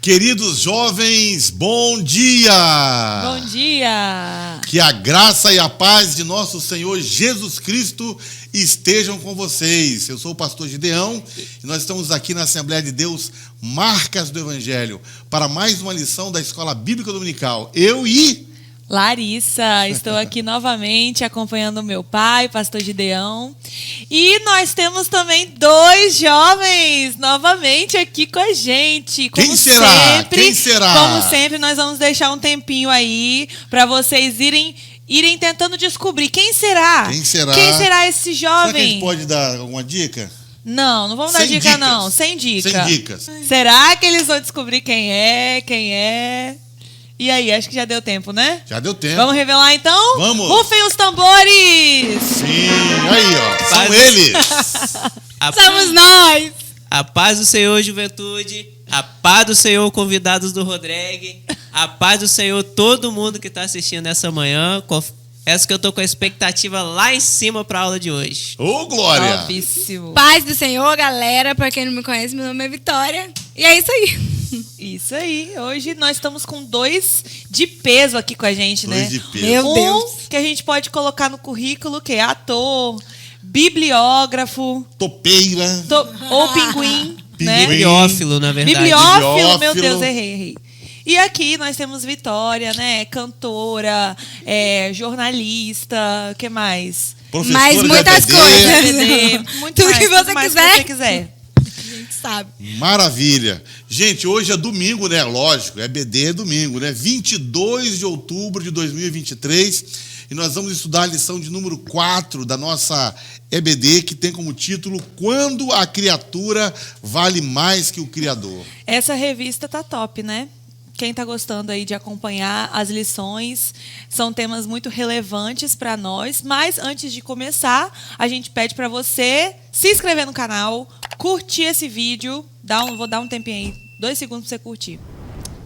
Queridos jovens, bom dia! Bom dia! Que a graça e a paz de nosso Senhor Jesus Cristo estejam com vocês. Eu sou o pastor Gideão e nós estamos aqui na Assembleia de Deus Marcas do Evangelho para mais uma lição da Escola Bíblica Dominical. Eu e Larissa, estou aqui novamente acompanhando o meu pai, pastor Gideão. E nós temos também 2 jovens novamente aqui com a gente. Quem será? Quem será? Como sempre, nós vamos deixar um tempinho aí para vocês irem tentando descobrir quem será. Quem será? Quem será esse jovem? Será que a gente pode dar alguma dica? Não vamos dar dica dicas. não, sem dica. Sem dicas. Será que eles vão descobrir quem é? E aí, acho que já deu tempo, né? Já deu tempo. Vamos revelar então? Vamos. Rufem os tambores! Sim, aí ó, são eles. Somos nós! A paz do Senhor, juventude. A paz do Senhor, convidados do Rodrigue. A paz do Senhor, todo mundo que está assistindo essa manhã. Confesso que eu tô com a expectativa lá em cima para a aula de hoje. Ô, Glória! Topíssimo. Paz do Senhor, galera. Pra quem não me conhece, meu nome é Vitória. E é isso aí. Isso aí. Hoje nós estamos com 2 de peso aqui com a gente, né? 2 de peso. Meu Deus. Que a gente pode colocar no currículo, que é ator, bibliógrafo, Topeira. ou pinguim, né? Bibliófilo, na verdade. Bibliófilo, meu Bibliófilo. Deus, errei. E aqui nós temos Vitória, né? Cantora, jornalista, o que mais? Professora Mais de muitas ABD. coisas. Muito Tudo mais, que você tudo mais quiser. que você quiser. A gente sabe. Maravilha. Gente, hoje é domingo, né? Lógico, EBD é domingo, né? 22 de outubro de 2023. E nós vamos estudar a lição de número 4 da nossa EBD, que tem como título Quando a Criatura Vale Mais que o Criador. Essa revista tá top, né? Quem tá gostando aí de acompanhar as lições, são temas muito relevantes para nós. Mas antes de começar, a gente pede para você se inscrever no canal, curtir esse vídeo, vou dar um tempinho aí, 2 segundos para você curtir.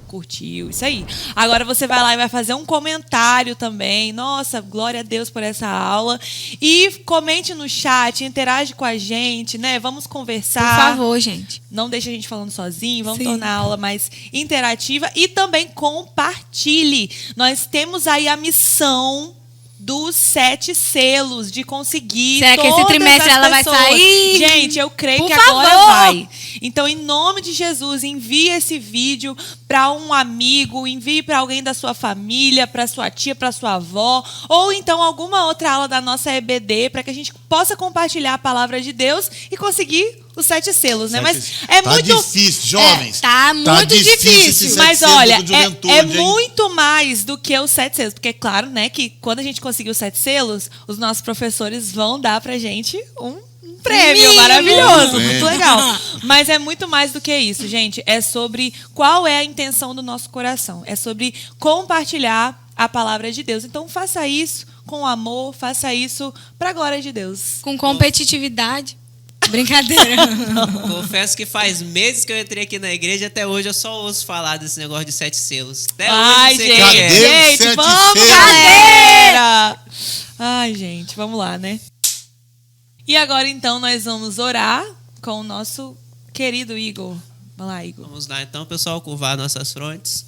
Curtiu, isso aí. Agora você vai lá e vai fazer um comentário também. Nossa, glória a Deus por essa aula. E comente no chat, interage com a gente, né? Vamos conversar. Por favor, gente. Não deixe a gente falando sozinho, vamos Sim. tornar a aula mais interativa e também compartilhe. Nós temos aí a missão dos 7 selos, de conseguir Será que esse todas trimestre as ela vai pessoas. sair? Gente, eu creio Por que agora favor. vai. Então, em nome de Jesus, envie esse vídeo para um amigo, envie para alguém da sua família, para sua tia, para sua avó, ou então alguma outra aula da nossa EBD, para que a gente possa compartilhar a palavra de Deus e conseguir os 7 selos, né? Mas é tá muito difícil, jovens. Tá muito difícil. esses mas 7 olha, selos de juventude, é hein? muito mais do que os 7 selos. Porque é claro, né, que quando a gente conseguir os 7 selos, os nossos professores vão dar pra gente um prêmio Mimo. maravilhoso, Prêmio. muito legal. Mas é muito mais do que isso, gente. É sobre qual é a intenção do nosso coração. É sobre compartilhar a palavra de Deus. Então faça isso com amor, faça isso pra glória de Deus. Com competitividade. Brincadeira. Confesso que faz meses que eu entrei aqui na igreja, até hoje eu só ouço falar desse negócio de 7 selos. Até Ai, hoje eu sei gente, quem é. Cadê os gente, 7 vamos, selos? galera! Ai, gente, vamos lá, né? E agora, então, nós vamos orar com o nosso querido Igor. Vamos lá, Igor. Vamos lá, então, pessoal, curvar nossas frontes.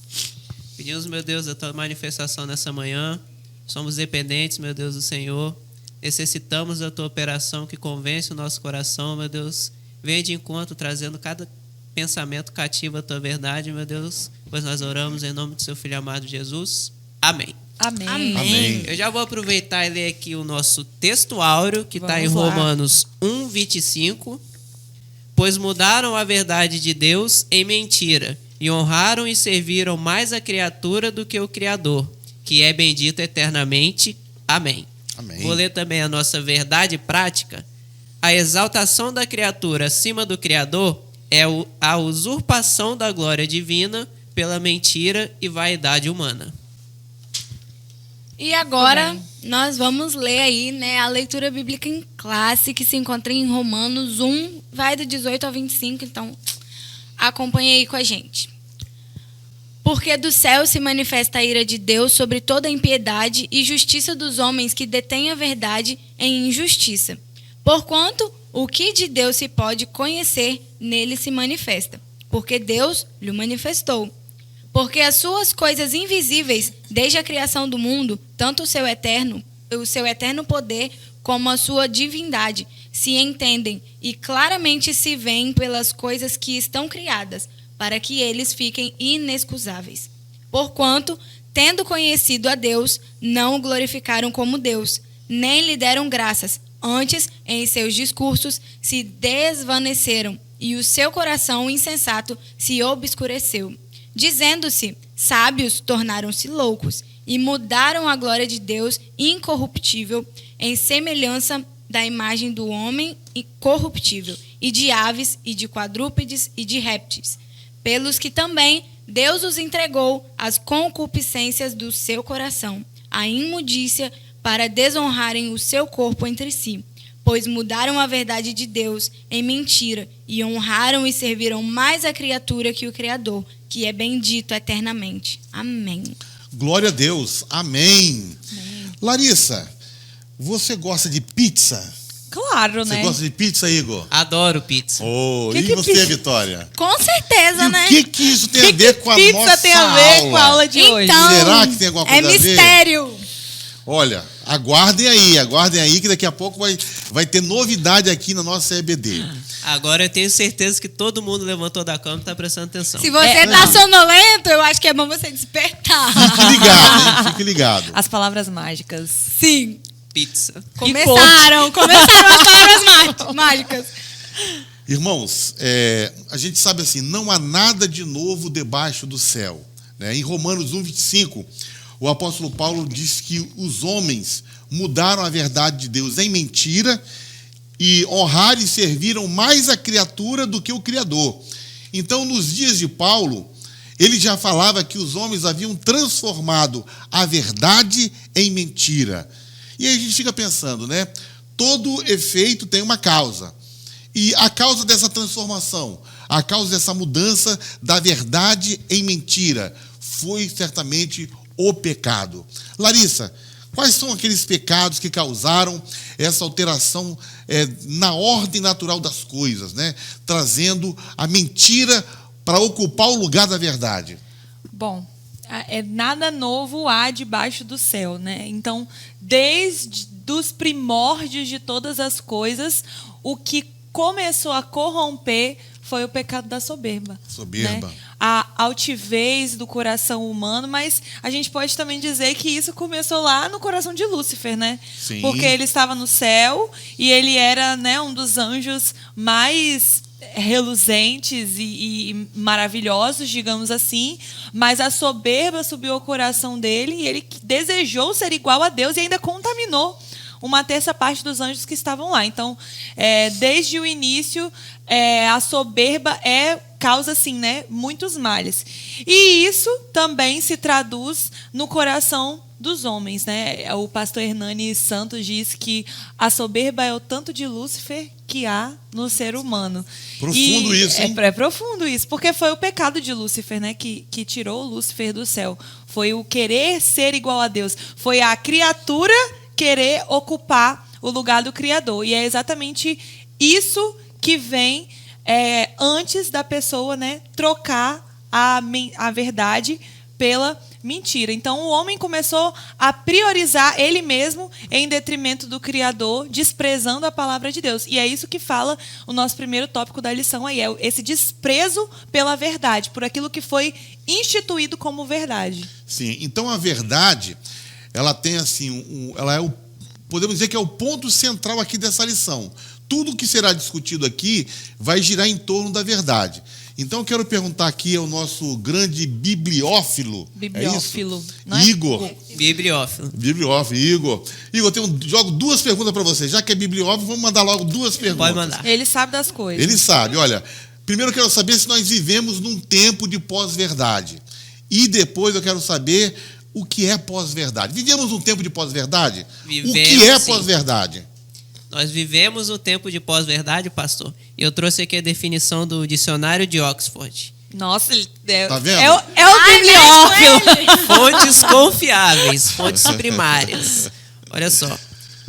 Pedimos, meu Deus, a tua manifestação nessa manhã. Somos dependentes, meu Deus, do Senhor. Necessitamos da tua operação que convence o nosso coração, meu Deus. Venha de encontro, trazendo cada pensamento cativo à tua verdade, meu Deus. Pois nós oramos em nome do seu Filho amado Jesus. Amém. Amém. Amém. Amém. Eu já vou aproveitar e ler aqui o nosso texto áureo, que está em Vamos lá. Romanos 1, 25. Pois mudaram a verdade de Deus em mentira, e honraram e serviram mais a criatura do que o Criador, que é bendito eternamente. Amém. Amém. Vou ler também a nossa verdade prática. A exaltação da criatura acima do Criador é a usurpação da glória divina pela mentira e vaidade humana. E agora Tudo nós vamos ler aí, né, a leitura bíblica em classe que se encontra em Romanos 1, vai do 18 ao 25, então acompanhe aí com a gente. Porque do céu se manifesta a ira de Deus sobre toda a impiedade e justiça dos homens que detêm a verdade em injustiça. Porquanto o que de Deus se pode conhecer, nele se manifesta. porque Deus lhe manifestou. Porque as suas coisas invisíveis, desde a criação do mundo, tanto o seu eterno poder como a sua divindade, se entendem e claramente se veem pelas coisas que estão criadas, para que eles fiquem inexcusáveis. Porquanto, tendo conhecido a Deus, não o glorificaram como Deus, nem lhe deram graças. Antes, em seus discursos, se desvaneceram, e o seu coração insensato se obscureceu. Dizendo-se sábios, tornaram-se loucos, e mudaram a glória de Deus incorruptível em semelhança da imagem do homem corruptível, e de aves, e de quadrúpedes, e de répteis, pelos que também Deus os entregou às concupiscências do seu coração, à imundícia, para desonrarem o seu corpo entre si, pois mudaram a verdade de Deus em mentira, e honraram e serviram mais a criatura que o Criador, que é bendito eternamente. Amém. Glória a Deus. Amém. Larissa, você gosta de pizza? Claro, Você né? gosta de pizza, Igor? Adoro pizza. Oh, Que e que você, pizza? Vitória? Com certeza, E né? o que isso tem a ver com a pizza nossa tem a ver com a aula de hoje? Então, Será que tem alguma coisa é a ver? mistério. Olha, aguardem aí que daqui a pouco vai ter novidade aqui na nossa EBD. Agora eu tenho certeza que todo mundo levantou da cama e está prestando atenção. Se você tá sonolento, eu acho que é bom você despertar. Fique ligado, hein? Fique ligado. As palavras mágicas. Sim. Pizza. Começaram as palavras mágicas. Irmãos, a gente sabe assim, não há nada de novo debaixo do céu. Né? Em Romanos 1,25, o apóstolo Paulo diz que os homens mudaram a verdade de Deus em mentira e honraram e serviram mais a criatura do que o Criador. Então, nos dias de Paulo, ele já falava que os homens haviam transformado a verdade em mentira. E aí a gente fica pensando, né? Todo efeito tem uma causa. E a causa dessa transformação, a causa dessa mudança da verdade em mentira, foi certamente o pecado. Larissa, quais são aqueles pecados que causaram essa alteração na ordem natural das coisas, né? Trazendo a mentira para ocupar o lugar da verdade? Bom, nada novo há debaixo do céu, né? Então, desde os primórdios de todas as coisas, o que começou a corromper foi o pecado da soberba. Soberba. Né? A altivez do coração humano, mas a gente pode também dizer que isso começou lá no coração de Lúcifer, né? Sim. Porque ele estava no céu e ele era, né, um dos anjos mais reluzentes e maravilhosos, digamos assim, mas a soberba subiu ao coração dele e ele desejou ser igual a Deus e ainda contaminou uma terça parte dos anjos que estavam lá. Então, desde o início, a soberba causa, assim, né, muitos males. E isso também se traduz no coração dos homens, né? O pastor Hernani Santos diz que a soberba é o tanto de Lúcifer que há no ser humano. Profundo isso, hein? É profundo isso, porque foi o pecado de Lúcifer, né, que tirou Lúcifer do céu. Foi o querer ser igual a Deus. Foi a criatura querer ocupar o lugar do Criador. E é exatamente isso que vem antes da pessoa, né, trocar a verdade pela mentira. Então, o homem começou a priorizar ele mesmo em detrimento do Criador, desprezando a palavra de Deus. E é isso que fala o nosso primeiro tópico da lição aí, esse desprezo pela verdade, por aquilo que foi instituído como verdade. Sim, então a verdade, ela tem assim, podemos dizer que é o ponto central aqui dessa lição. Tudo que será discutido aqui vai girar em torno da verdade. Então eu quero perguntar aqui ao nosso grande bibliófilo. Bibliófilo, é não é? Igor. Bibliófilo. Bibliófilo, Igor. Igor, jogo duas perguntas para você. Já que é bibliófilo, vamos mandar logo duas perguntas. Pode mandar. Ele sabe das coisas. Ele sabe. Olha, primeiro eu quero saber se nós vivemos num tempo de pós-verdade. E depois eu quero saber o que é pós-verdade. Vivemos num tempo de pós-verdade? O que é sim. Pós-verdade? Nós vivemos o tempo de pós-verdade, pastor. E eu trouxe aqui a definição do dicionário de Oxford. Nossa, Tá vendo? é o bibliófilo. Fontes confiáveis, fontes primárias. Olha só.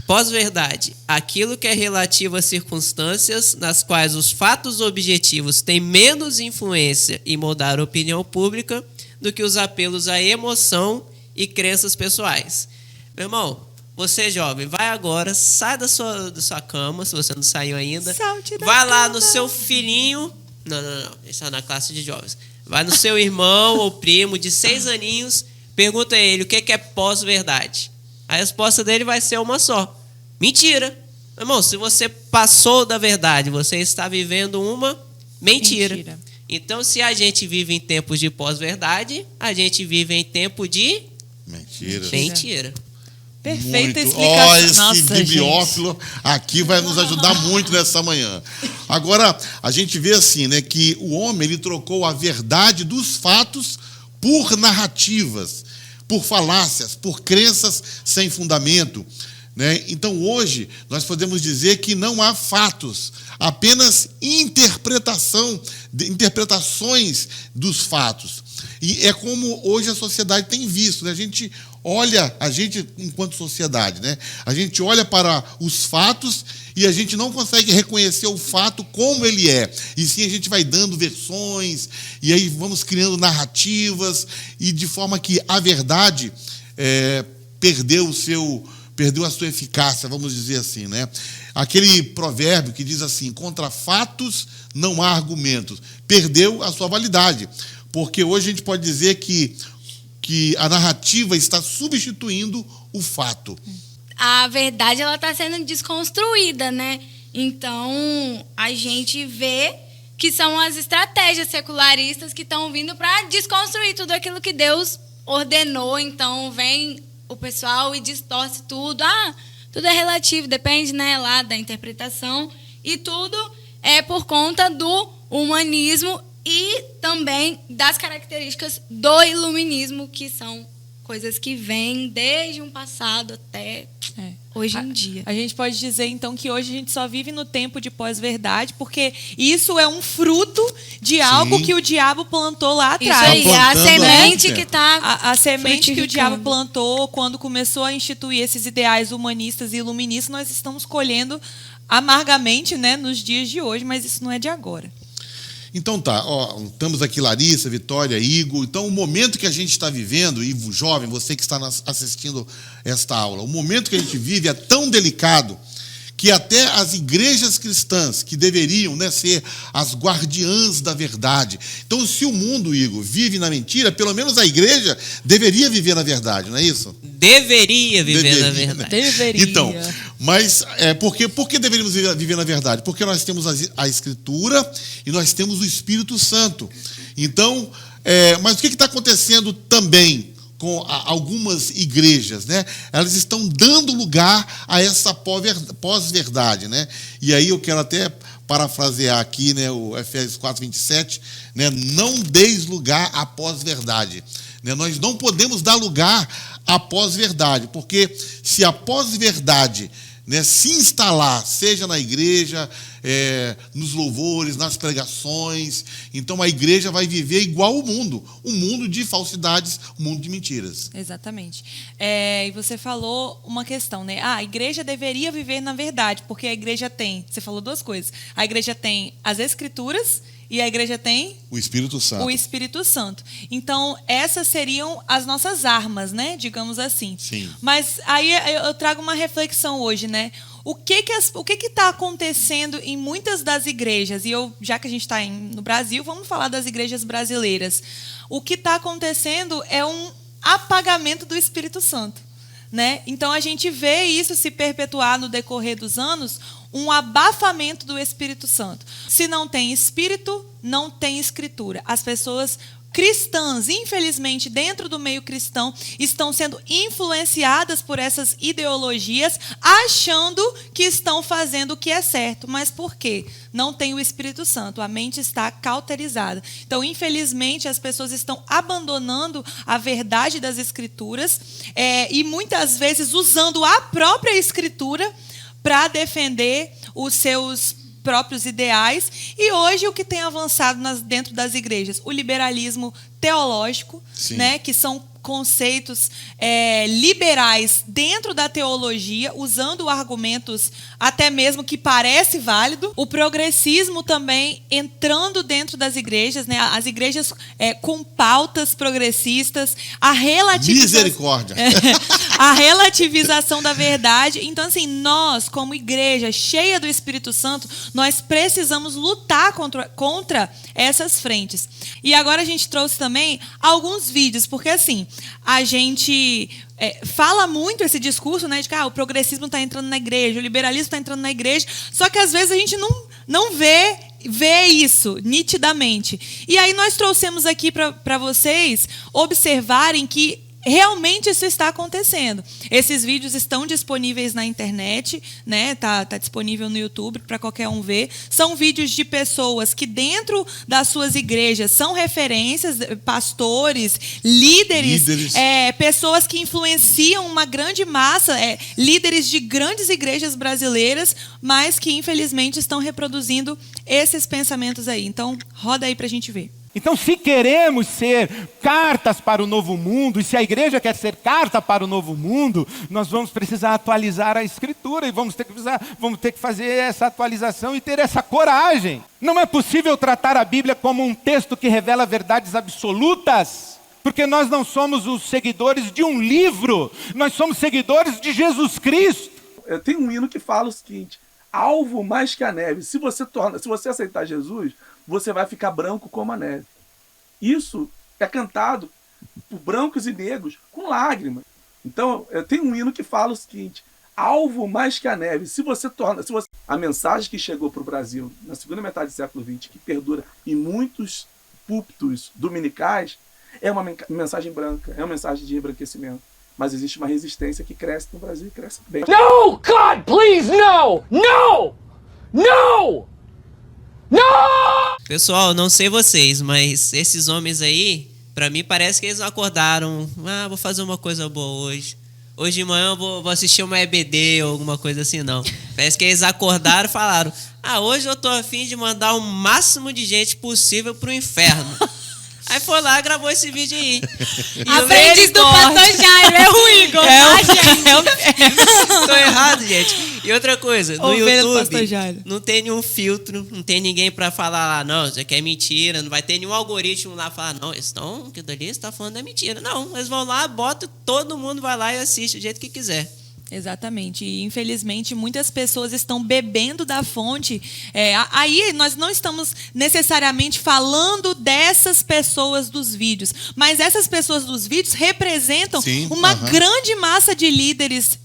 Pós-verdade, aquilo que é relativo às circunstâncias nas quais os fatos objetivos têm menos influência em moldar a opinião pública do que os apelos à emoção e crenças pessoais. Meu irmão, você jovem, vai agora, sai da sua cama, se você não saiu ainda. Salte da vai lá cama. no seu filhinho. Não. Ele está na classe de jovens. Vai no seu irmão ou primo de 6 aninhos, pergunta a ele o que é pós-verdade. A resposta dele vai ser uma só. Mentira. Meu irmão, se você passou da verdade, você está vivendo uma mentira. Então, se a gente vive em tempos de pós-verdade, a gente vive em tempo de mentira. Perfeita Muito. explicação. Esse Nossa, bibliófilo aqui vai nos ajudar muito nessa manhã. Agora, a gente vê assim, né, que o homem ele trocou a verdade dos fatos por narrativas, por falácias, por crenças sem fundamento, né? Então, hoje, nós podemos dizer que não há fatos, apenas interpretações dos fatos. E é como hoje a sociedade tem visto, né? A gente enquanto sociedade, né? A gente olha para os fatos e a gente não consegue reconhecer o fato como ele é. E sim, a gente vai dando versões, e aí vamos criando narrativas, e de forma que a verdade perdeu a sua eficácia, vamos dizer assim, né? Aquele provérbio que diz assim: contra fatos não há argumentos, perdeu a sua validade, porque hoje a gente pode dizer que a narrativa está substituindo o fato. A verdade ela está sendo desconstruída, né? Então, a gente vê que são as estratégias secularistas que estão vindo para desconstruir tudo aquilo que Deus ordenou. Então, vem o pessoal e distorce tudo. Tudo é relativo, depende, né, lá da interpretação. E tudo é por conta do humanismo e também das características do iluminismo, que são coisas que vêm desde um passado até hoje em dia. A gente pode dizer, então, que hoje a gente só vive no tempo de pós-verdade, porque isso é um fruto de algo que o diabo plantou lá atrás. Isso aí, a semente que está... A semente que o diabo plantou quando começou a instituir esses ideais humanistas e iluministas, nós estamos colhendo amargamente, né, nos dias de hoje, mas isso não é de agora. Então tá, estamos aqui Larissa, Vitória, Igor. Então o momento que a gente está vivendo, e jovem, você que está assistindo esta aula, o momento que a gente vive é tão delicado que até as igrejas cristãs, que deveriam, né, ser as guardiãs da verdade. Então, se o mundo, Igor, vive na mentira, pelo menos a igreja deveria viver na verdade, não é isso? Deveria viver na verdade. Deveria. Então, mas por que deveríamos viver na verdade? Porque nós temos a Escritura e nós temos o Espírito Santo. Então, mas o que está acontecendo também com algumas igrejas, né? Elas estão dando lugar a essa pós-verdade, né? E aí eu quero até parafrasear aqui, né, o Efésios 4:27, né? Não deis lugar à pós-verdade, né? Nós não podemos dar lugar à pós-verdade, porque se a pós-verdade, né, se instalar, seja na igreja, nos louvores, nas pregações, então a igreja vai viver igual o mundo, um mundo de falsidades, um mundo de mentiras. Exatamente. E você falou uma questão, né? A igreja deveria viver na verdade, porque a igreja tem, você falou duas coisas, a igreja tem as Escrituras e a igreja tem o Espírito Santo. O Espírito Santo. Então, essas seriam as nossas armas, né? Digamos assim. Sim. Mas aí eu trago uma reflexão hoje, né? O que está acontecendo em muitas das igrejas? E já que a gente está no Brasil, vamos falar das igrejas brasileiras. O que está acontecendo é um apagamento do Espírito Santo, né? Então, a gente vê isso se perpetuar no decorrer dos anos, um abafamento do Espírito Santo. Se não tem Espírito, não tem Escritura. As pessoas cristãs, infelizmente, dentro do meio cristão, estão sendo influenciadas por essas ideologias, achando que estão fazendo o que é certo. Mas por quê? Não tem o Espírito Santo, a mente está cauterizada. Então, infelizmente, as pessoas estão abandonando a verdade das Escrituras e muitas vezes usando a própria Escritura para defender os seus próprios ideais. E hoje o que tem avançado dentro das igrejas? O liberalismo teológico, né, que são conceitos liberais dentro da teologia, usando argumentos até mesmo que parece válido. O progressismo também entrando dentro das igrejas, né? As igrejas com pautas progressistas, a Misericórdia. a relativização da verdade. Então, assim, nós, como igreja cheia do Espírito Santo, nós precisamos lutar contra essas frentes. E agora a gente trouxe também alguns vídeos, porque assim, a gente fala muito esse discurso, né, de que o progressismo está entrando na igreja, o liberalismo está entrando na igreja, só que às vezes a gente não vê isso nitidamente. E aí nós trouxemos aqui para vocês observarem que realmente isso está acontecendo. Esses vídeos estão disponíveis na internet, né? Tá disponível no YouTube para qualquer um ver. São vídeos de pessoas que dentro das suas igrejas são referências, pastores, líderes. Pessoas que influenciam uma grande massa, líderes de grandes igrejas brasileiras, mas que infelizmente estão reproduzindo esses pensamentos aí. Então, roda aí para a gente ver. Então, se queremos ser cartas para o novo mundo, e se a igreja quer ser carta para o novo mundo, nós vamos precisar atualizar a Escritura, e vamos ter que fazer essa atualização e ter essa coragem. Não é possível tratar a Bíblia como um texto que revela verdades absolutas, porque nós não somos os seguidores de um livro, nós somos seguidores de Jesus Cristo. Eu tenho um hino que fala o seguinte: alvo mais que a neve. Se você aceitar Jesus, você vai ficar branco como a neve. Isso é cantado por brancos e negros com lágrimas. Então, eu tenho um hino que fala o seguinte: alvo mais que a neve. A mensagem que chegou para o Brasil na segunda metade do século XX, que perdura em muitos púlpitos dominicais, é uma mensagem branca, é uma mensagem de embranquecimento. Mas existe uma resistência que cresce no Brasil e cresce bem. No, God, please, no! No! No! No! Pessoal, não sei vocês, mas esses homens aí, pra mim parece que eles não acordaram. Vou fazer uma coisa boa hoje. Hoje de manhã eu vou assistir uma EBD ou alguma coisa assim, não. Parece que eles acordaram e falaram: hoje eu tô a fim de mandar o máximo de gente possível pro inferno. Aí foi lá e gravou esse vídeo aí. Aprendiz do Pastor Jairo, é o Igor, tá, gente? Tô errado, gente. E outra coisa, no Ovelha do YouTube Pastor Jairo. não tem nenhum filtro, não tem ninguém pra falar lá, não, isso aqui é mentira, não vai ter nenhum algoritmo lá falar, não, que dali você tá falando é mentira. Não, eles vão lá, botam, todo mundo vai lá e assiste do jeito que quiser. Exatamente. E, infelizmente, muitas pessoas estão bebendo da fonte. Aí nós não estamos necessariamente falando dessas pessoas dos vídeos, mas essas pessoas dos vídeos representam uma grande massa de líderes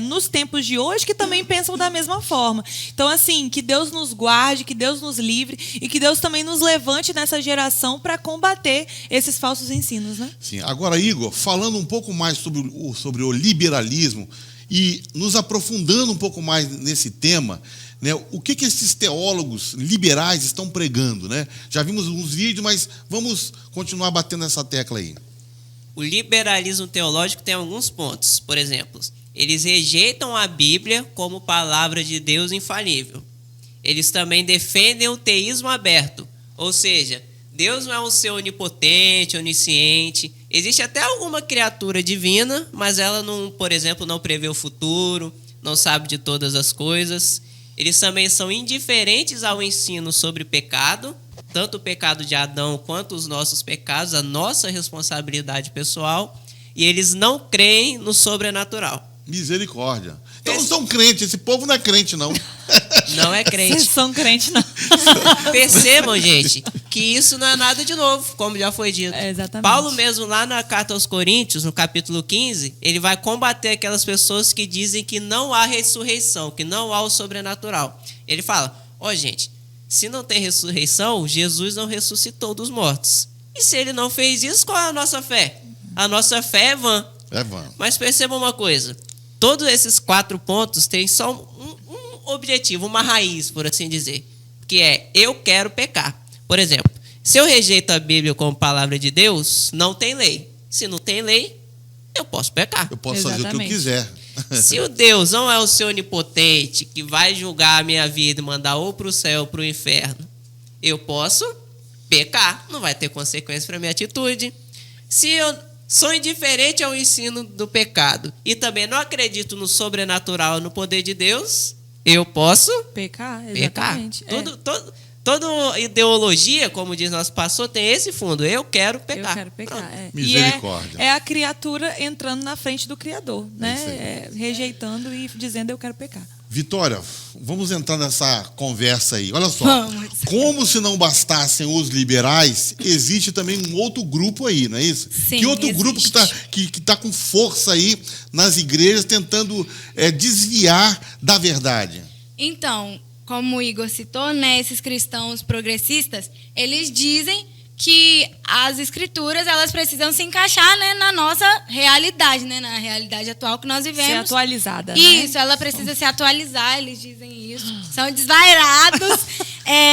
nos tempos de hoje que também pensam da mesma forma. Então, assim, que Deus nos guarde, que Deus nos livre e que Deus também nos levante nessa geração para combater esses falsos ensinos, né? Sim. Agora, Igor, falando um pouco mais sobre o liberalismo, e nos aprofundando um pouco mais nesse tema, né, o que esses teólogos liberais estão pregando, né? Já vimos uns vídeos, mas vamos continuar batendo essa tecla aí. O liberalismo teológico tem alguns pontos. Por exemplo, eles rejeitam a Bíblia como palavra de Deus infalível. Eles também defendem o teísmo aberto, ou seja, Deus não é um ser onipotente, onisciente. Existe até alguma criatura divina, mas ela, não, por exemplo, não prevê o futuro, não sabe de todas as coisas. Eles também são indiferentes ao ensino sobre pecado, tanto o pecado de Adão quanto os nossos pecados, a nossa responsabilidade pessoal. E eles não creem no sobrenatural. Misericórdia. Então não são crentes, esse povo não é crente, não. Não é crente. Vocês são crentes, não. Percebam, gente, que isso não é nada de novo, como já foi dito. Exatamente. Paulo mesmo, lá na carta aos Coríntios, no capítulo 15, ele vai combater aquelas pessoas que dizem que não há ressurreição, que não há o sobrenatural. Ele fala, gente, se não tem ressurreição, Jesus não ressuscitou dos mortos. E se ele não fez isso, qual é a nossa fé? A nossa fé é vã. É vã. Mas percebam uma coisa, todos esses 4 pontos têm só um objetivo, uma raiz, por assim dizer, que é, eu quero pecar. Por exemplo, se eu rejeito a Bíblia como palavra de Deus, não tem lei. Se não tem lei, eu posso pecar. Eu posso fazer o que eu quiser. Se o Deus não é o ser onipotente, que vai julgar a minha vida e mandar ou para o céu ou para o inferno, eu posso pecar. Não vai ter consequência para a minha atitude. Se sou indiferente ao ensino do pecado e também não acredito no sobrenatural, no poder de Deus, eu posso Pecar, pecar. exatamente. Toda ideologia, como diz nosso pastor, tem esse fundo. Eu quero pecar. Eu quero pecar. Pronto. Misericórdia. E é a criatura entrando na frente do Criador, né? isso aí. Rejeitando e dizendo eu quero pecar. Vitória, vamos entrar nessa conversa aí. Olha só, Vamos. como se não bastassem os liberais, existe também um outro grupo aí, não é isso? Sim, que outro existe. grupo que tá com força aí nas igrejas, tentando desviar da verdade? Então, como o Igor citou, né, esses cristãos progressistas, eles dizem que as escrituras elas precisam se encaixar, né, na nossa realidade, né, na realidade atual que nós vivemos. Ser atualizada, né? Isso, ela precisa se atualizar, eles dizem isso. São desvairados.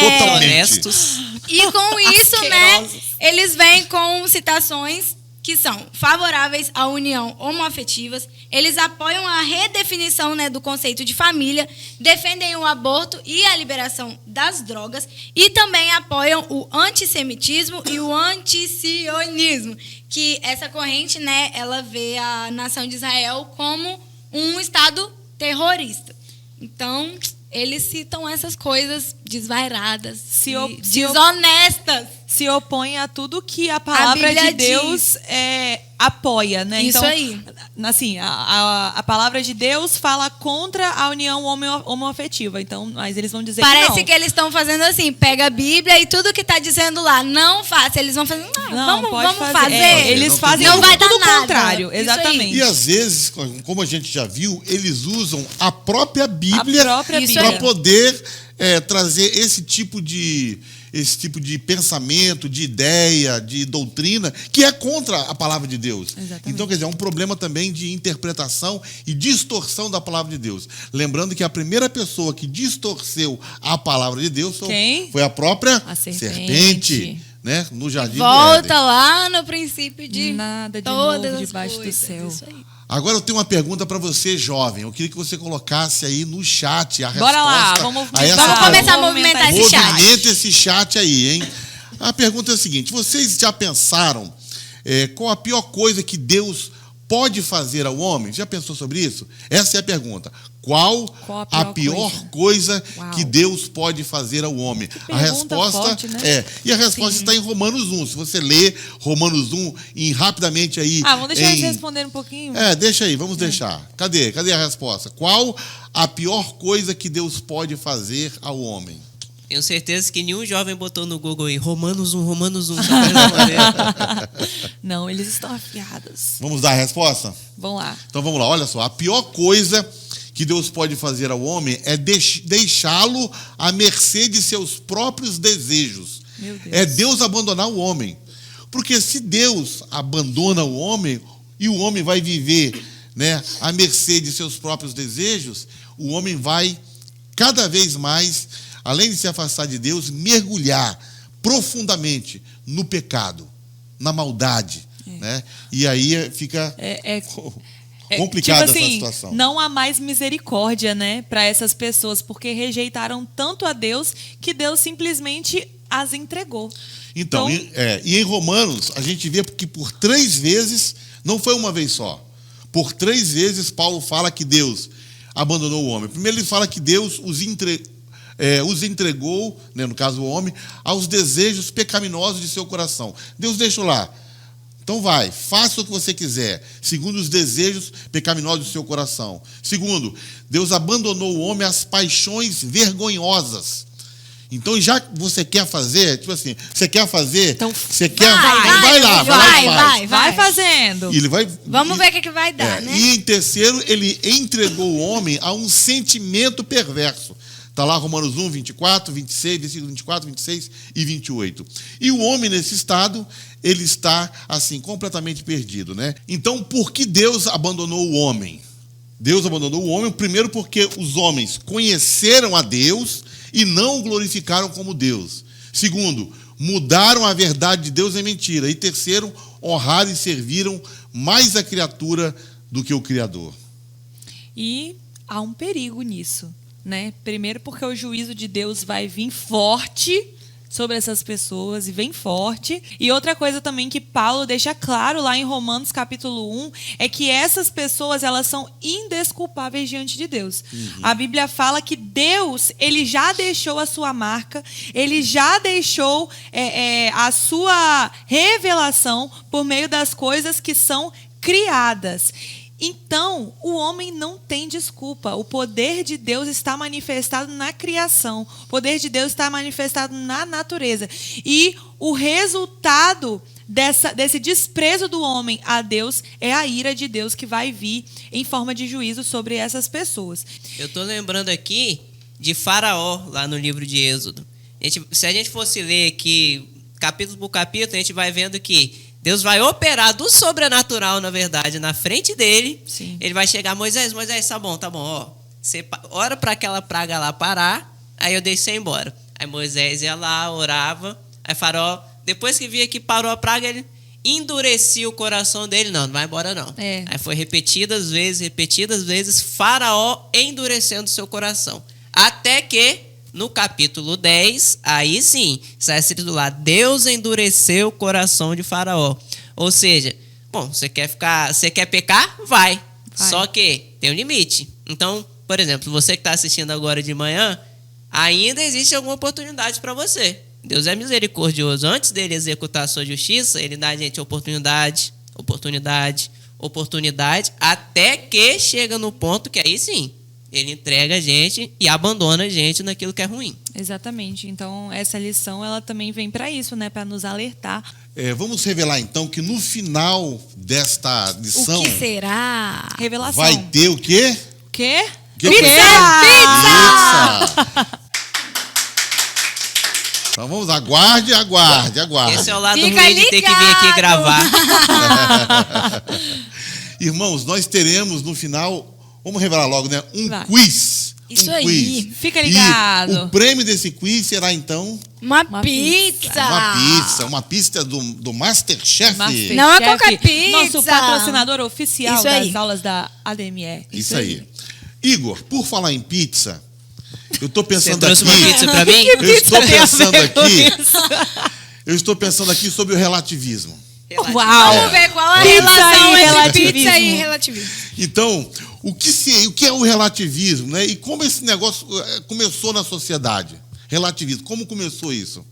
Totalmente. Honestos. E com isso, né, Asquerosos. eles vêm com citações que são favoráveis à união homoafetivas, eles apoiam a redefinição, né, do conceito de família, defendem o aborto e a liberação das drogas e também apoiam o antissemitismo e o antisionismo, que essa corrente, né, ela vê a nação de Israel como um estado terrorista. Então, eles citam essas coisas desvairadas, desonestas. Se opõe a tudo que a palavra Bíblia de Deus apoia, né? Isso então, aí. Assim, a palavra de Deus fala contra a união homoafetiva. Então, mas eles vão dizer Parece que não. que eles estão fazendo assim, pega a Bíblia e tudo que está dizendo lá, não faça. Eles vão fazer, Não, vamos pode fazer. Eles Não fazem não vai dar tudo o nada. contrário, Isso aí. exatamente. E às vezes, como a gente já viu, eles usam a própria Bíblia A própria Isso Bíblia. para poder trazer esse tipo de pensamento, de ideia, de doutrina, que é contra a palavra de Deus. Exatamente. Então, quer dizer, é um problema também de interpretação e distorção da palavra de Deus. Lembrando que a primeira pessoa que distorceu a palavra de Deus Quem? foi a própria A serpente, né? No jardim do Volta Éden. lá no princípio de Nada de todas novo as debaixo do coisas. céu. Isso aí. Agora eu tenho uma pergunta para você, jovem. Eu queria que você colocasse aí no chat a Bora lá, resposta vamos a essa Vamos começar a pergunta. movimentar esse chat. Movimenta esse chat aí, hein? A pergunta é a seguinte: vocês já pensaram qual a pior coisa que Deus pode fazer ao homem? Já pensou sobre isso? Essa é a pergunta. Qual a pior coisa Uau. que Deus pode fazer ao homem? A pergunta resposta forte, né? E a resposta está em Romanos 1. Se você ler Romanos 1 rapidamente aí. Vamos deixar eles responder um pouquinho. Deixa aí, vamos deixar. Cadê a resposta? Qual a pior coisa que Deus pode fazer ao homem? Tenho certeza que nenhum jovem botou no Google aí Romanos 1, só para responder. Não, eles estão afiados. Vamos dar a resposta? Vamos lá. Então vamos lá, olha só. A pior coisa que Deus pode fazer ao homem é deixá-lo à mercê de seus próprios desejos. Meu Deus. É Deus abandonar o homem. Porque se Deus abandona o homem e o homem vai viver, né, à mercê de seus próprios desejos, o homem vai cada vez mais, além de se afastar de Deus, mergulhar profundamente no pecado, na maldade. Né? E aí fica complicada tipo assim, essa situação. Não há mais misericórdia, né, para essas pessoas, porque rejeitaram tanto a Deus que Deus simplesmente as entregou. Então, e em Romanos, a gente vê que por 3 vezes, não foi uma vez só, por 3 vezes Paulo fala que Deus abandonou o homem. Primeiro ele fala que Deus os entregou, né, no caso o homem, aos desejos pecaminosos de seu coração. Deus deixou lá. Então vai, faça o que você quiser, segundo os desejos pecaminosos do seu coração. Segundo, Deus abandonou o homem às paixões vergonhosas. Então, já que você quer fazer, tipo assim, você quer fazer, Então, você quer, vai lá, vai, faz. Vai fazendo. E ele vai, Vamos ver o que vai dar, né? E em terceiro, ele entregou o homem a um sentimento perverso. Está lá Romanos 1, 24, 26, versículos 24, 26 e 28. E o homem, nesse estado, ele está, assim, completamente perdido, né? Então, por que Deus abandonou o homem? Deus abandonou o homem, primeiro porque os homens conheceram a Deus e não o glorificaram como Deus. Segundo, mudaram a verdade de Deus em mentira. E terceiro, honraram e serviram mais a criatura do que o Criador. E há um perigo nisso, né? Primeiro porque o juízo de Deus vai vir forte sobre essas pessoas e vem forte. E outra coisa também que Paulo deixa claro lá em Romanos capítulo 1 é que essas pessoas, elas são indesculpáveis diante de Deus. A Bíblia fala que Deus, ele já deixou a sua marca, ele já deixou a sua revelação por meio das coisas que são criadas. Então, o homem não tem desculpa. O poder de Deus está manifestado na criação. O poder de Deus está manifestado na natureza. E o resultado desse desprezo do homem a Deus é a ira de Deus que vai vir em forma de juízo sobre essas pessoas. Eu estou lembrando aqui de Faraó, lá no livro de Êxodo. Se a gente fosse ler aqui, capítulo por capítulo, a gente vai vendo que Deus vai operar do sobrenatural, na verdade, na frente dele. Sim. Ele vai chegar, Moisés, tá bom, ó. Você ora para aquela praga lá parar, aí eu deixo você embora. Aí Moisés ia lá, orava, aí Faraó, depois que via que parou a praga, ele endurecia o coração dele. Não vai embora não. Aí foi repetidas vezes, Faraó endurecendo seu coração. Até que, no capítulo 10, aí sim, está escrito lá, Deus endureceu o coração de Faraó. Ou seja, bom, você quer pecar? Vai. Só que tem um limite. Então, por exemplo, você que está assistindo agora de manhã, ainda existe alguma oportunidade para você. Deus é misericordioso. Antes dele executar a sua justiça, ele dá a gente oportunidade, até que chega no ponto que aí sim, ele entrega a gente e abandona a gente naquilo que é ruim. Exatamente. Então, essa lição, ela também vem para isso, né? Para nos alertar. Vamos revelar, então, que no final desta lição... O que será? Revelação. Vai ter o quê? O quê? Pizza! Então vamos, aguarde. Esse é o lado Fica ruim de ter que vir aqui gravar. Irmãos, nós teremos no final, vamos revelar logo, né? Vai. Quiz. Isso um aí. Quiz. Fica ligado. E o prêmio desse quiz será, então, Uma pizza. uma pizza do Masterchef. Não é qualquer pizza. Nosso patrocinador oficial Isso das aí. aulas da ADME. Isso aí. Igor, por falar em pizza, eu estou Você pensando trouxe aqui... uma pizza pra mim? Eu estou pensando aqui sobre o relativismo. Uau! Vamos ver qual a Pizza relação e entre relativismo. pizza e relativismo. Então, o que é o relativismo, né? E como esse negócio começou na sociedade? Relativismo, como começou isso?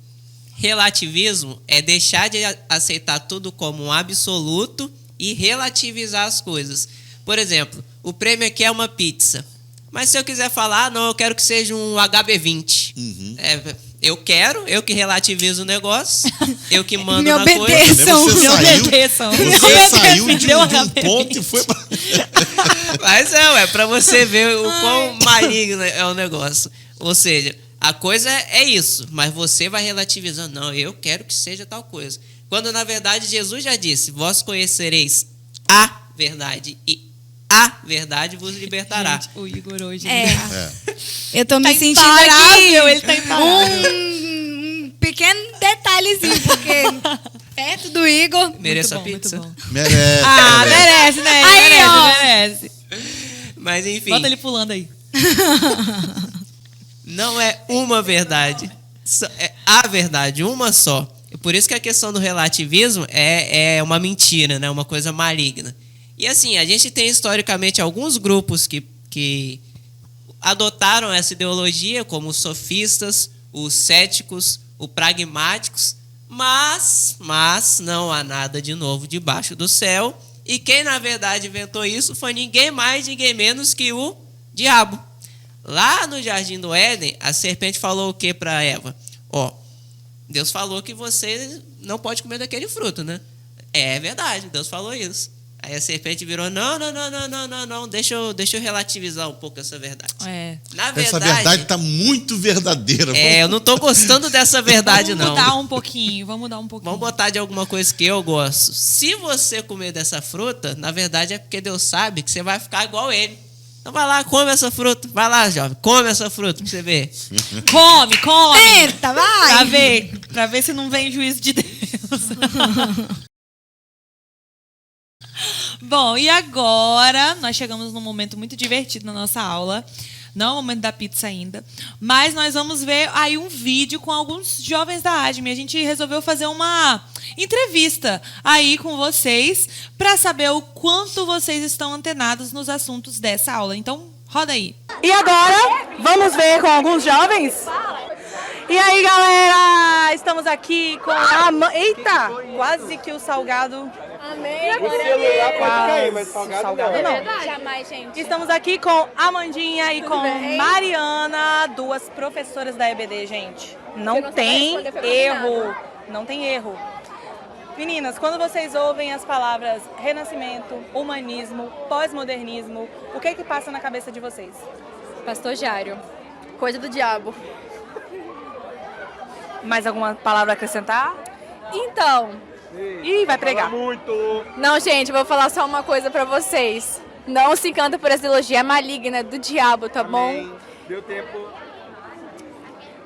Relativismo é deixar de aceitar tudo como um absoluto e relativizar as coisas. Por exemplo, o prêmio aqui é uma pizza. Mas se eu quiser falar, não, eu quero que seja um HB20. Eu que relativizo o negócio, eu que mando Me na coisa. Você saiu de um ponto e foi pra... Mas é pra você ver o quão maligno é o negócio. Ou seja, a coisa é isso, mas você vai relativizando. Não, eu quero que seja tal coisa. Quando, na verdade, Jesus já disse, vós conhecereis a verdade e a verdade vos libertará. Gente, o Igor hoje... Eu tô me Tá sentindo imparável, aqui ele tá imparável. um pequeno detalhezinho, porque perto do Igor... Mereço a Muito pizza? bom. Merece. Merece, né? Aí, merece. Mas enfim, Bota ele pulando aí. não é uma verdade. É a verdade, uma só. E por isso que a questão do relativismo é uma mentira, né? Uma coisa maligna. E assim, a gente tem historicamente alguns grupos que adotaram essa ideologia, como os sofistas, os céticos, os pragmáticos, mas não há nada de novo debaixo do céu. E quem, na verdade, inventou isso foi ninguém mais, ninguém menos que o diabo. Lá no Jardim do Éden, a serpente falou o que para Eva? Deus falou que você não pode comer daquele fruto, né? É verdade, Deus falou isso. Aí a serpente virou, não, deixa eu relativizar um pouco essa verdade. Na verdade, essa verdade está muito verdadeira. Eu não estou gostando dessa verdade, Vamos não. mudar um pouquinho. Vamos botar de alguma coisa que eu gosto. Se você comer dessa fruta, na verdade é porque Deus sabe que você vai ficar igual ele. Então vai lá, come essa fruta. Vai lá, jovem, come essa fruta pra você ver. Come. Eita, vai! Pra ver se não vem juízo de Deus. Bom, e agora nós chegamos num momento muito divertido na nossa aula. Não é o momento da pizza ainda. Mas nós vamos ver aí um vídeo com alguns jovens da ADME. A gente resolveu fazer uma entrevista aí com vocês para saber o quanto vocês estão antenados nos assuntos dessa aula. Então, roda aí. E agora, vamos ver com alguns jovens? E aí, galera, estamos aqui com a... Eita, quase que o salgado... Amém. O celular pode cair, mas salgado não. Jamais, gente. Estamos aqui com Amandinha e com Mariana, duas professoras da EBD, gente. Não tem erro. Não tem erro. Meninas, quando vocês ouvem as palavras renascimento, humanismo, pós-modernismo, o que é que passa na cabeça de vocês? Pastor Jário. Coisa do diabo. Mais alguma palavra a acrescentar? Então, Ih, vai pregar. não, gente, eu vou falar só uma coisa pra vocês. Não se encanta por essa ideologia maligna do diabo, tá bom? Deu tempo.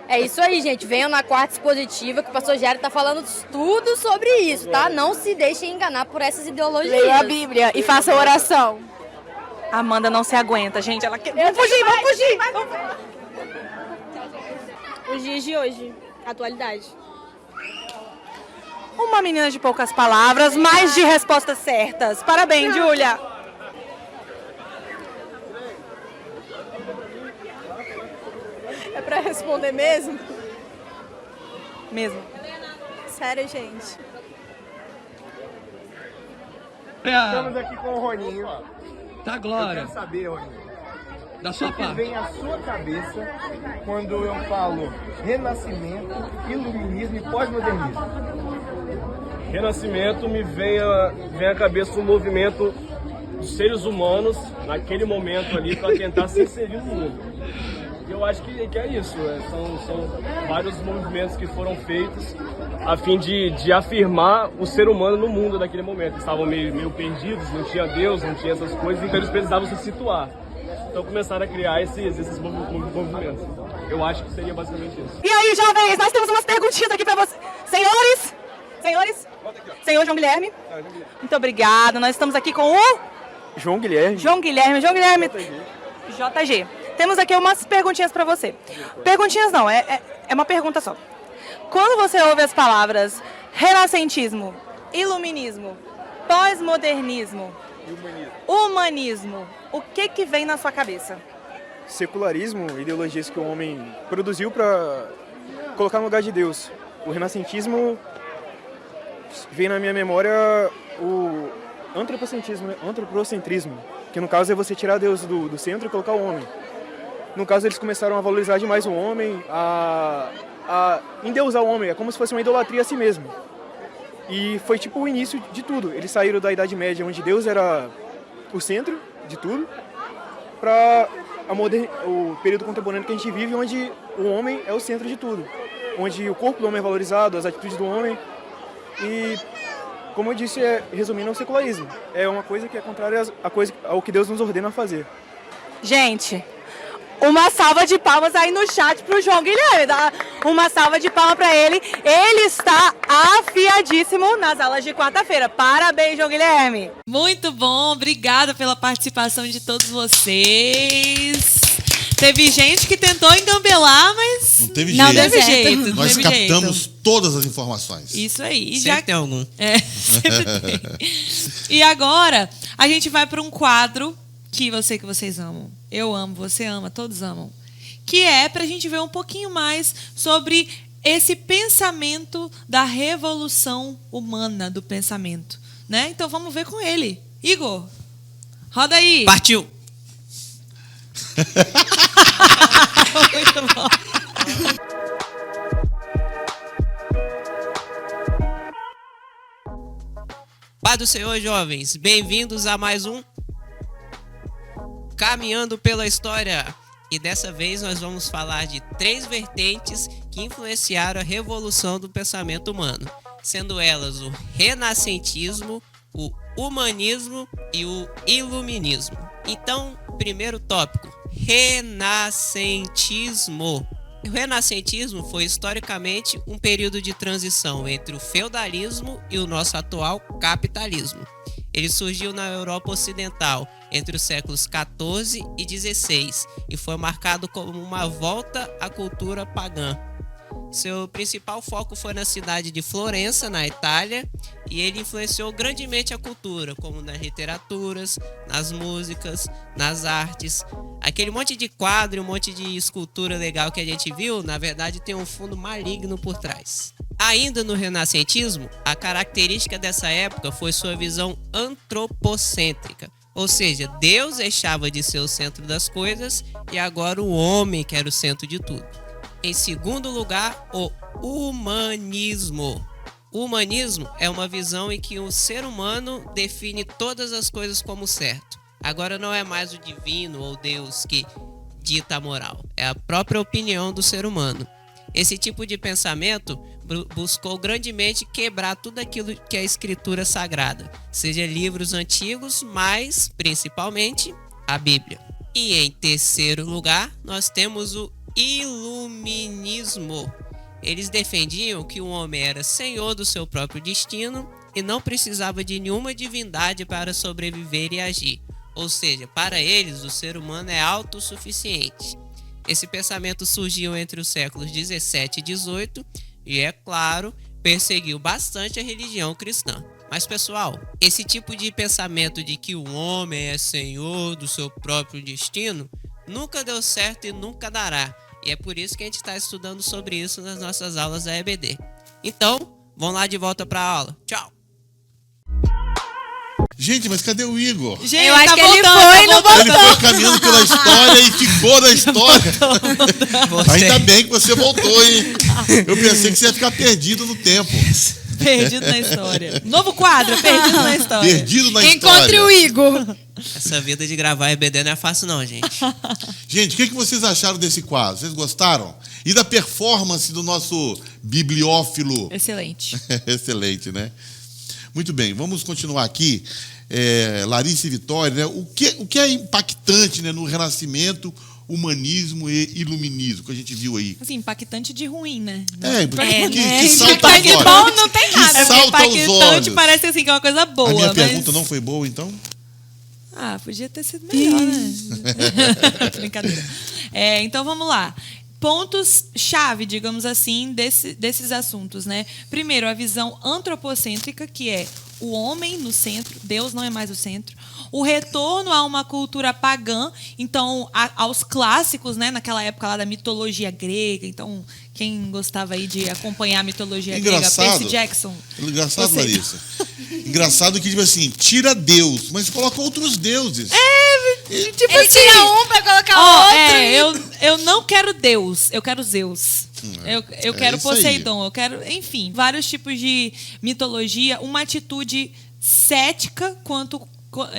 É isso aí, gente. Venham na quarta expositiva que o pastor Jário tá falando tudo sobre isso, tá? Não se deixem enganar por essas ideologias. Leia a Bíblia e faça oração. Amanda não se aguenta, gente. Ela quer... Vamos fugir! Os dias de hoje, atualidade. Uma menina de poucas palavras, mas de respostas certas. Parabéns, Júlia. É pra responder mesmo? Mesmo. Sério, gente. Estamos aqui com o Roninho. Tá, Glória. Eu quero saber, Roninho, Da sua o que parte. vem à sua cabeça quando eu falo renascimento, iluminismo e pós-modernismo? Renascimento me vem à cabeça um movimento dos seres humanos naquele momento ali para tentar se inserir no mundo. Eu acho que é isso, são vários movimentos que foram feitos a fim de afirmar o ser humano no mundo naquele momento. Eles estavam meio perdidos, não tinha Deus, não tinha essas coisas, então eles precisavam se situar. Então começaram a criar esses movimentos. Eu acho que seria basicamente isso. E aí, jovens, nós temos umas perguntinhas aqui pra vocês. Senhores? Senhor João Guilherme? Muito obrigada. Nós estamos aqui com o... João Guilherme. João Guilherme. JG. Temos aqui umas perguntinhas pra você. Perguntinhas não, é uma pergunta só. Quando você ouve as palavras renascentismo, iluminismo, pós-modernismo, humanismo, o que vem na sua cabeça? Secularismo, ideologias que o homem produziu para colocar no lugar de Deus. O renascentismo vem na minha memória o antropocentrismo, que no caso é você tirar Deus do centro e colocar o homem. No caso, eles começaram a valorizar demais o homem, a endeusar o homem, é como se fosse uma idolatria a si mesmo. E foi tipo o início de tudo. Eles saíram da Idade Média, onde Deus era o centro de tudo, para o período contemporâneo que a gente vive, onde o homem é o centro de tudo. Onde o corpo do homem é valorizado, as atitudes do homem. E, como eu disse, resumindo, é o secularismo. É uma coisa que é contrária ao que Deus nos ordena a fazer. Gente, uma salva de palmas aí no chat pro João Guilherme. Dá uma salva de palmas para ele. Ele está afiadíssimo nas aulas de quarta-feira. Parabéns, João Guilherme. Muito bom, obrigada pela participação de todos vocês. Teve gente que tentou engambelar, mas Não teve não jeito. teve jeito. Não Nós teve captamos jeito. todas as informações. Isso aí. E Sempre tem algum. sempre tem. E agora, a gente vai para um quadro que eu sei que vocês amam. Eu amo, você ama, todos amam. Que é para a gente ver um pouquinho mais sobre esse pensamento da revolução humana do pensamento, né? Então vamos ver com ele. Igor, roda aí. Partiu! Muito bom. Pai do Senhor, jovens, bem-vindos a mais um Caminhando pela História. E dessa vez nós vamos falar de 3 vertentes que influenciaram a revolução do pensamento humano, sendo elas o renascentismo, o humanismo e o iluminismo. Então, primeiro tópico, renascentismo. O renascentismo foi historicamente um período de transição entre o feudalismo e o nosso atual capitalismo. Ele surgiu na Europa Ocidental entre os séculos XIV e XVI e foi marcado como uma volta à cultura pagã. Seu principal foco foi na cidade de Florença, na Itália, e ele influenciou grandemente a cultura, como nas literaturas, nas músicas, nas artes. Aquele monte de quadro, um monte de escultura legal que a gente viu, na verdade tem um fundo maligno por trás. Ainda no renascentismo, a característica dessa época foi sua visão antropocêntrica, ou seja, Deus deixava de ser o centro das coisas e agora o homem que era o centro de tudo. Em segundo lugar, o humanismo. O humanismo é uma visão em que o ser humano define todas as coisas como certo. Agora não é mais o divino ou Deus que dita a moral, é a própria opinião do ser humano. Esse tipo de pensamento buscou grandemente quebrar tudo aquilo que é a escritura sagrada, seja livros antigos, mas principalmente a Bíblia. E em terceiro lugar, nós temos o iluminismo. Eles defendiam que o homem era senhor do seu próprio destino e não precisava de nenhuma divindade para sobreviver e agir. Ou seja, para eles, o ser humano é autossuficiente. Esse pensamento surgiu entre os séculos 17 e 18 e, é claro, perseguiu bastante a religião cristã. Mas, pessoal, esse tipo de pensamento de que o homem é senhor do seu próprio destino nunca deu certo e nunca dará. E é por isso que a gente está estudando sobre isso nas nossas aulas da EBD. Então, vamos lá de volta para a aula. Tchau! Gente, mas cadê o Igor? Gente, eu acho tá que voltando, ele foi e não voltou. Ele foi caminhando pela história e ficou na história. Ainda bem que você voltou, hein? Eu pensei que você ia ficar perdido no tempo. Perdido na história. Novo quadro, perdido na história. Perdido na história. Encontre o Igor. Essa vida de gravar EBD não é fácil não, gente. Gente, o que vocês acharam desse quadro? Vocês gostaram? E da performance do nosso bibliófilo? Excelente. Excelente, né? Muito bem, vamos continuar aqui. Larissa e Vitória, né? O que é impactante, né, no Renascimento, humanismo e iluminismo, que a gente viu aí? Assim, impactante de ruim, né? Que salta aos olhos. Bom não tem nada. Que salta aos Impactante olhos. parece assim que é uma coisa boa. A minha mas... pergunta não foi boa, então? Ah, podia ter sido melhor, né? Brincadeira. Então vamos lá. Pontos-chave, digamos assim, desses assuntos, né? Primeiro, a visão antropocêntrica, que é o homem no centro, Deus não é mais o centro. O retorno a uma cultura pagã, então, aos clássicos, né? Naquela época lá da mitologia grega. Então, quem gostava aí de acompanhar a mitologia grega, Percy Jackson. Engraçado, Larissa. Engraçado que, tipo assim, tira Deus, mas coloca outros deuses. Tipo ele assim, tira um pra colocar outro. Eu não quero Deus, eu quero Zeus. Eu quero Poseidon, aí. eu quero, enfim, vários tipos de mitologia, uma atitude cética quanto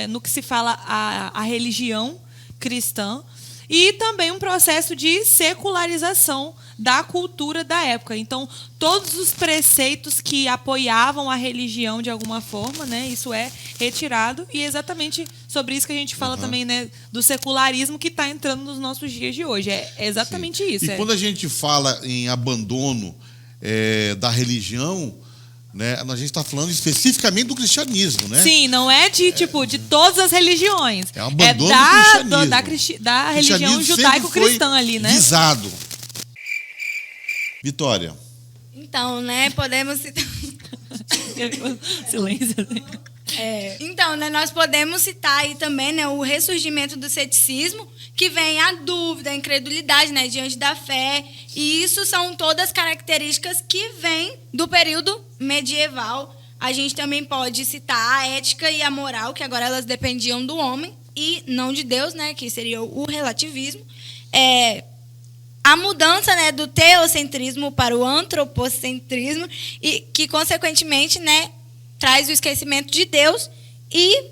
no que se fala a religião cristã e também um processo de secularização da cultura da época. Então, todos os preceitos que apoiavam a religião de alguma forma, né, isso é retirado e é exatamente sobre isso que a gente fala também, né, do secularismo que está entrando nos nossos dias de hoje. É exatamente isso. E quando a gente fala em abandono da religião, né, a gente está falando especificamente do cristianismo, né? Sim, não é de todas as religiões. É um abandono do cristianismo. Da religião judaico-cristã ali, né? Visado. Vitória. Então, né, podemos citar... Silêncio. Então, né, nós podemos citar aí também, né, o ressurgimento do ceticismo, que vem a dúvida, a incredulidade, né, diante da fé. E isso são todas características que vêm do período medieval. A gente também pode citar a ética e a moral, que agora elas dependiam do homem e não de Deus, né, que seria o relativismo. A mudança, né, do teocentrismo para o antropocentrismo, e que, consequentemente, né, traz o esquecimento de Deus e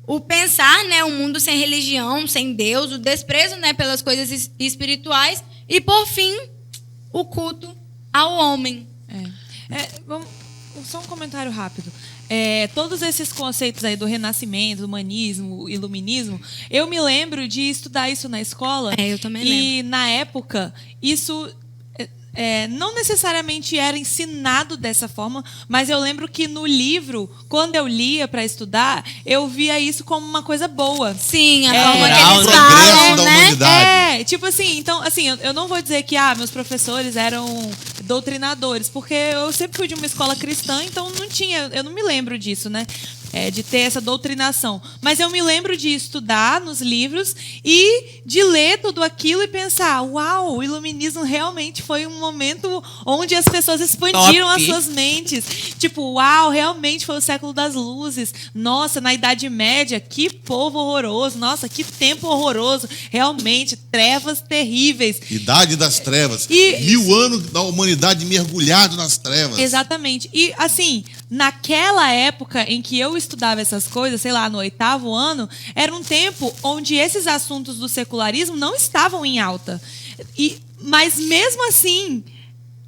o pensar, né, um mundo sem religião, sem Deus, o desprezo, né, pelas coisas espirituais e, por fim, o culto ao homem. Só um comentário rápido. Todos esses conceitos aí do renascimento, humanismo, iluminismo, eu me lembro de estudar isso na escola. Eu também lembro. E, na época, isso não necessariamente era ensinado dessa forma, mas eu lembro que no livro, quando eu lia para estudar, eu via isso como uma coisa boa. Sim, a forma que eles falam, da humanidade. Tipo assim, então, assim, eu não vou dizer que meus professores eram doutrinadores, porque eu sempre fui de uma escola cristã, então eu não me lembro disso, né? De ter essa doutrinação. Mas eu me lembro de estudar nos livros e de ler tudo aquilo e pensar, uau, o iluminismo realmente foi um momento onde as pessoas expandiram as suas mentes. Tipo, uau, realmente foi o século das luzes. Nossa, na Idade Média, que povo horroroso. Nossa, que tempo horroroso. Realmente, trevas terríveis. Idade das trevas. 1000 anos da humanidade mergulhado nas trevas. Exatamente. E, assim, naquela época em que eu estudava essas coisas, sei lá, no 8º ano, era um tempo onde esses assuntos do secularismo não estavam em alta. Mas, mesmo assim,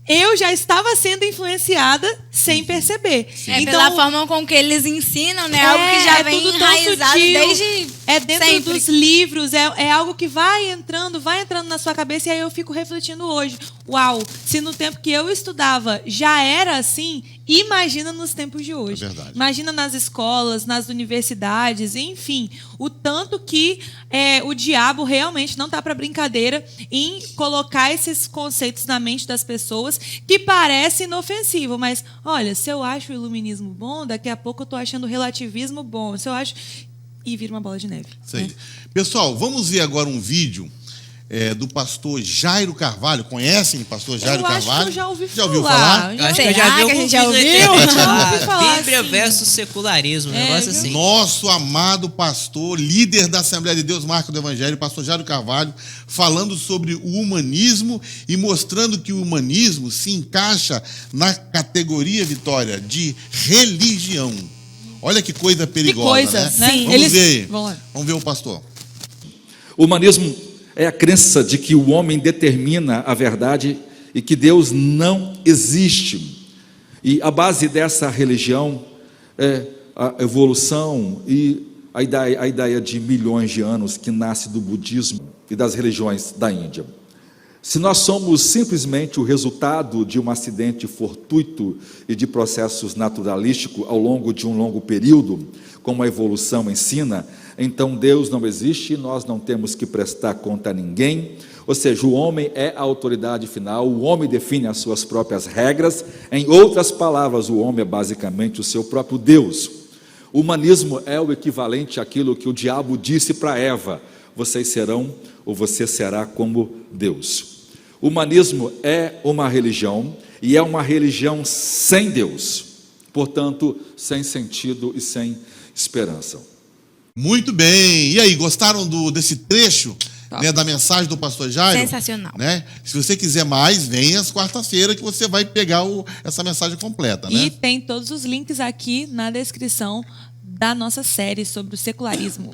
eu já estava sendo influenciada sem perceber. Então, pela forma com que eles ensinam, né? Algo que já vem enraizado desde dentro sempre. dos livros, é algo que vai entrando na sua cabeça, e aí eu fico refletindo hoje. Uau, se no tempo que eu estudava já era assim, imagina nos tempos de hoje. É verdade. Imagina nas escolas, nas universidades, enfim, o tanto que o diabo realmente não está para brincadeira em colocar esses conceitos na mente das pessoas que parece inofensivo, mas olha, se eu acho o iluminismo bom, daqui a pouco eu estou achando o relativismo bom. Se eu acho... E vira uma bola de neve. Isso aí. Pessoal, vamos ver agora um vídeo do pastor Jairo Carvalho. Conhecem o pastor Jairo Carvalho? Eu acho que eu já ouvi falar. Já ouviu falar? Eu acho que eu já vi que a gente já vídeo ouviu? Já ouvi falar, Bíblia sim. versus secularismo, um negócio assim. Nosso amado pastor, líder da Assembleia de Deus, Marca do Evangelho, pastor Jairo Carvalho, falando sobre o humanismo e mostrando que o humanismo se encaixa na categoria, Vitória, de religião. Olha que coisa perigosa, coisa, né? né? Vamos ver o pastor. O humanismo é a crença de que o homem determina a verdade e que Deus não existe. E a base dessa religião é a evolução e a ideia de milhões de anos que nasce do budismo e das religiões da Índia. Se nós somos simplesmente o resultado de um acidente fortuito e de processos naturalísticos ao longo de um longo período, como a evolução ensina, então Deus não existe e nós não temos que prestar conta a ninguém. Ou seja, o homem é a autoridade final, o homem define as suas próprias regras. Em outras palavras, o homem é basicamente o seu próprio Deus. O humanismo é o equivalente àquilo que o diabo disse para Eva: vocês serão ou você será como Deus. O humanismo é uma religião e é uma religião sem Deus, portanto, sem sentido e sem esperança. Muito bem. E aí, gostaram desse trecho, né, da mensagem do pastor Jairo? Sensacional. Né? Se você quiser mais, venha às quarta-feira que você vai pegar essa mensagem completa. Né? E tem todos os links aqui na descrição da nossa série sobre o secularismo.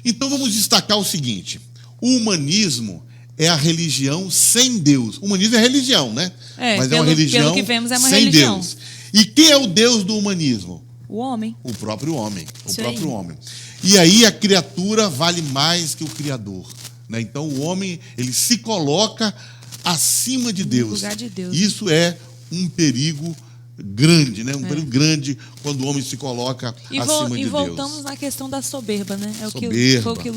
Então vamos destacar o seguinte: o humanismo é a religião sem Deus. O humanismo é religião, né? Mas é uma religião pelo que vemos, é uma sem religião. Deus. E quem é o Deus do humanismo? O homem. O próprio homem. Isso o próprio aí. homem. E aí a criatura vale mais que o Criador. Né? Então o homem, ele se coloca acima de Deus. No lugar de Deus. Isso é um perigo grande, né? Um perigo grande quando o homem se coloca acima de Deus. E voltamos na questão da soberba, né? É Soberba, foi o que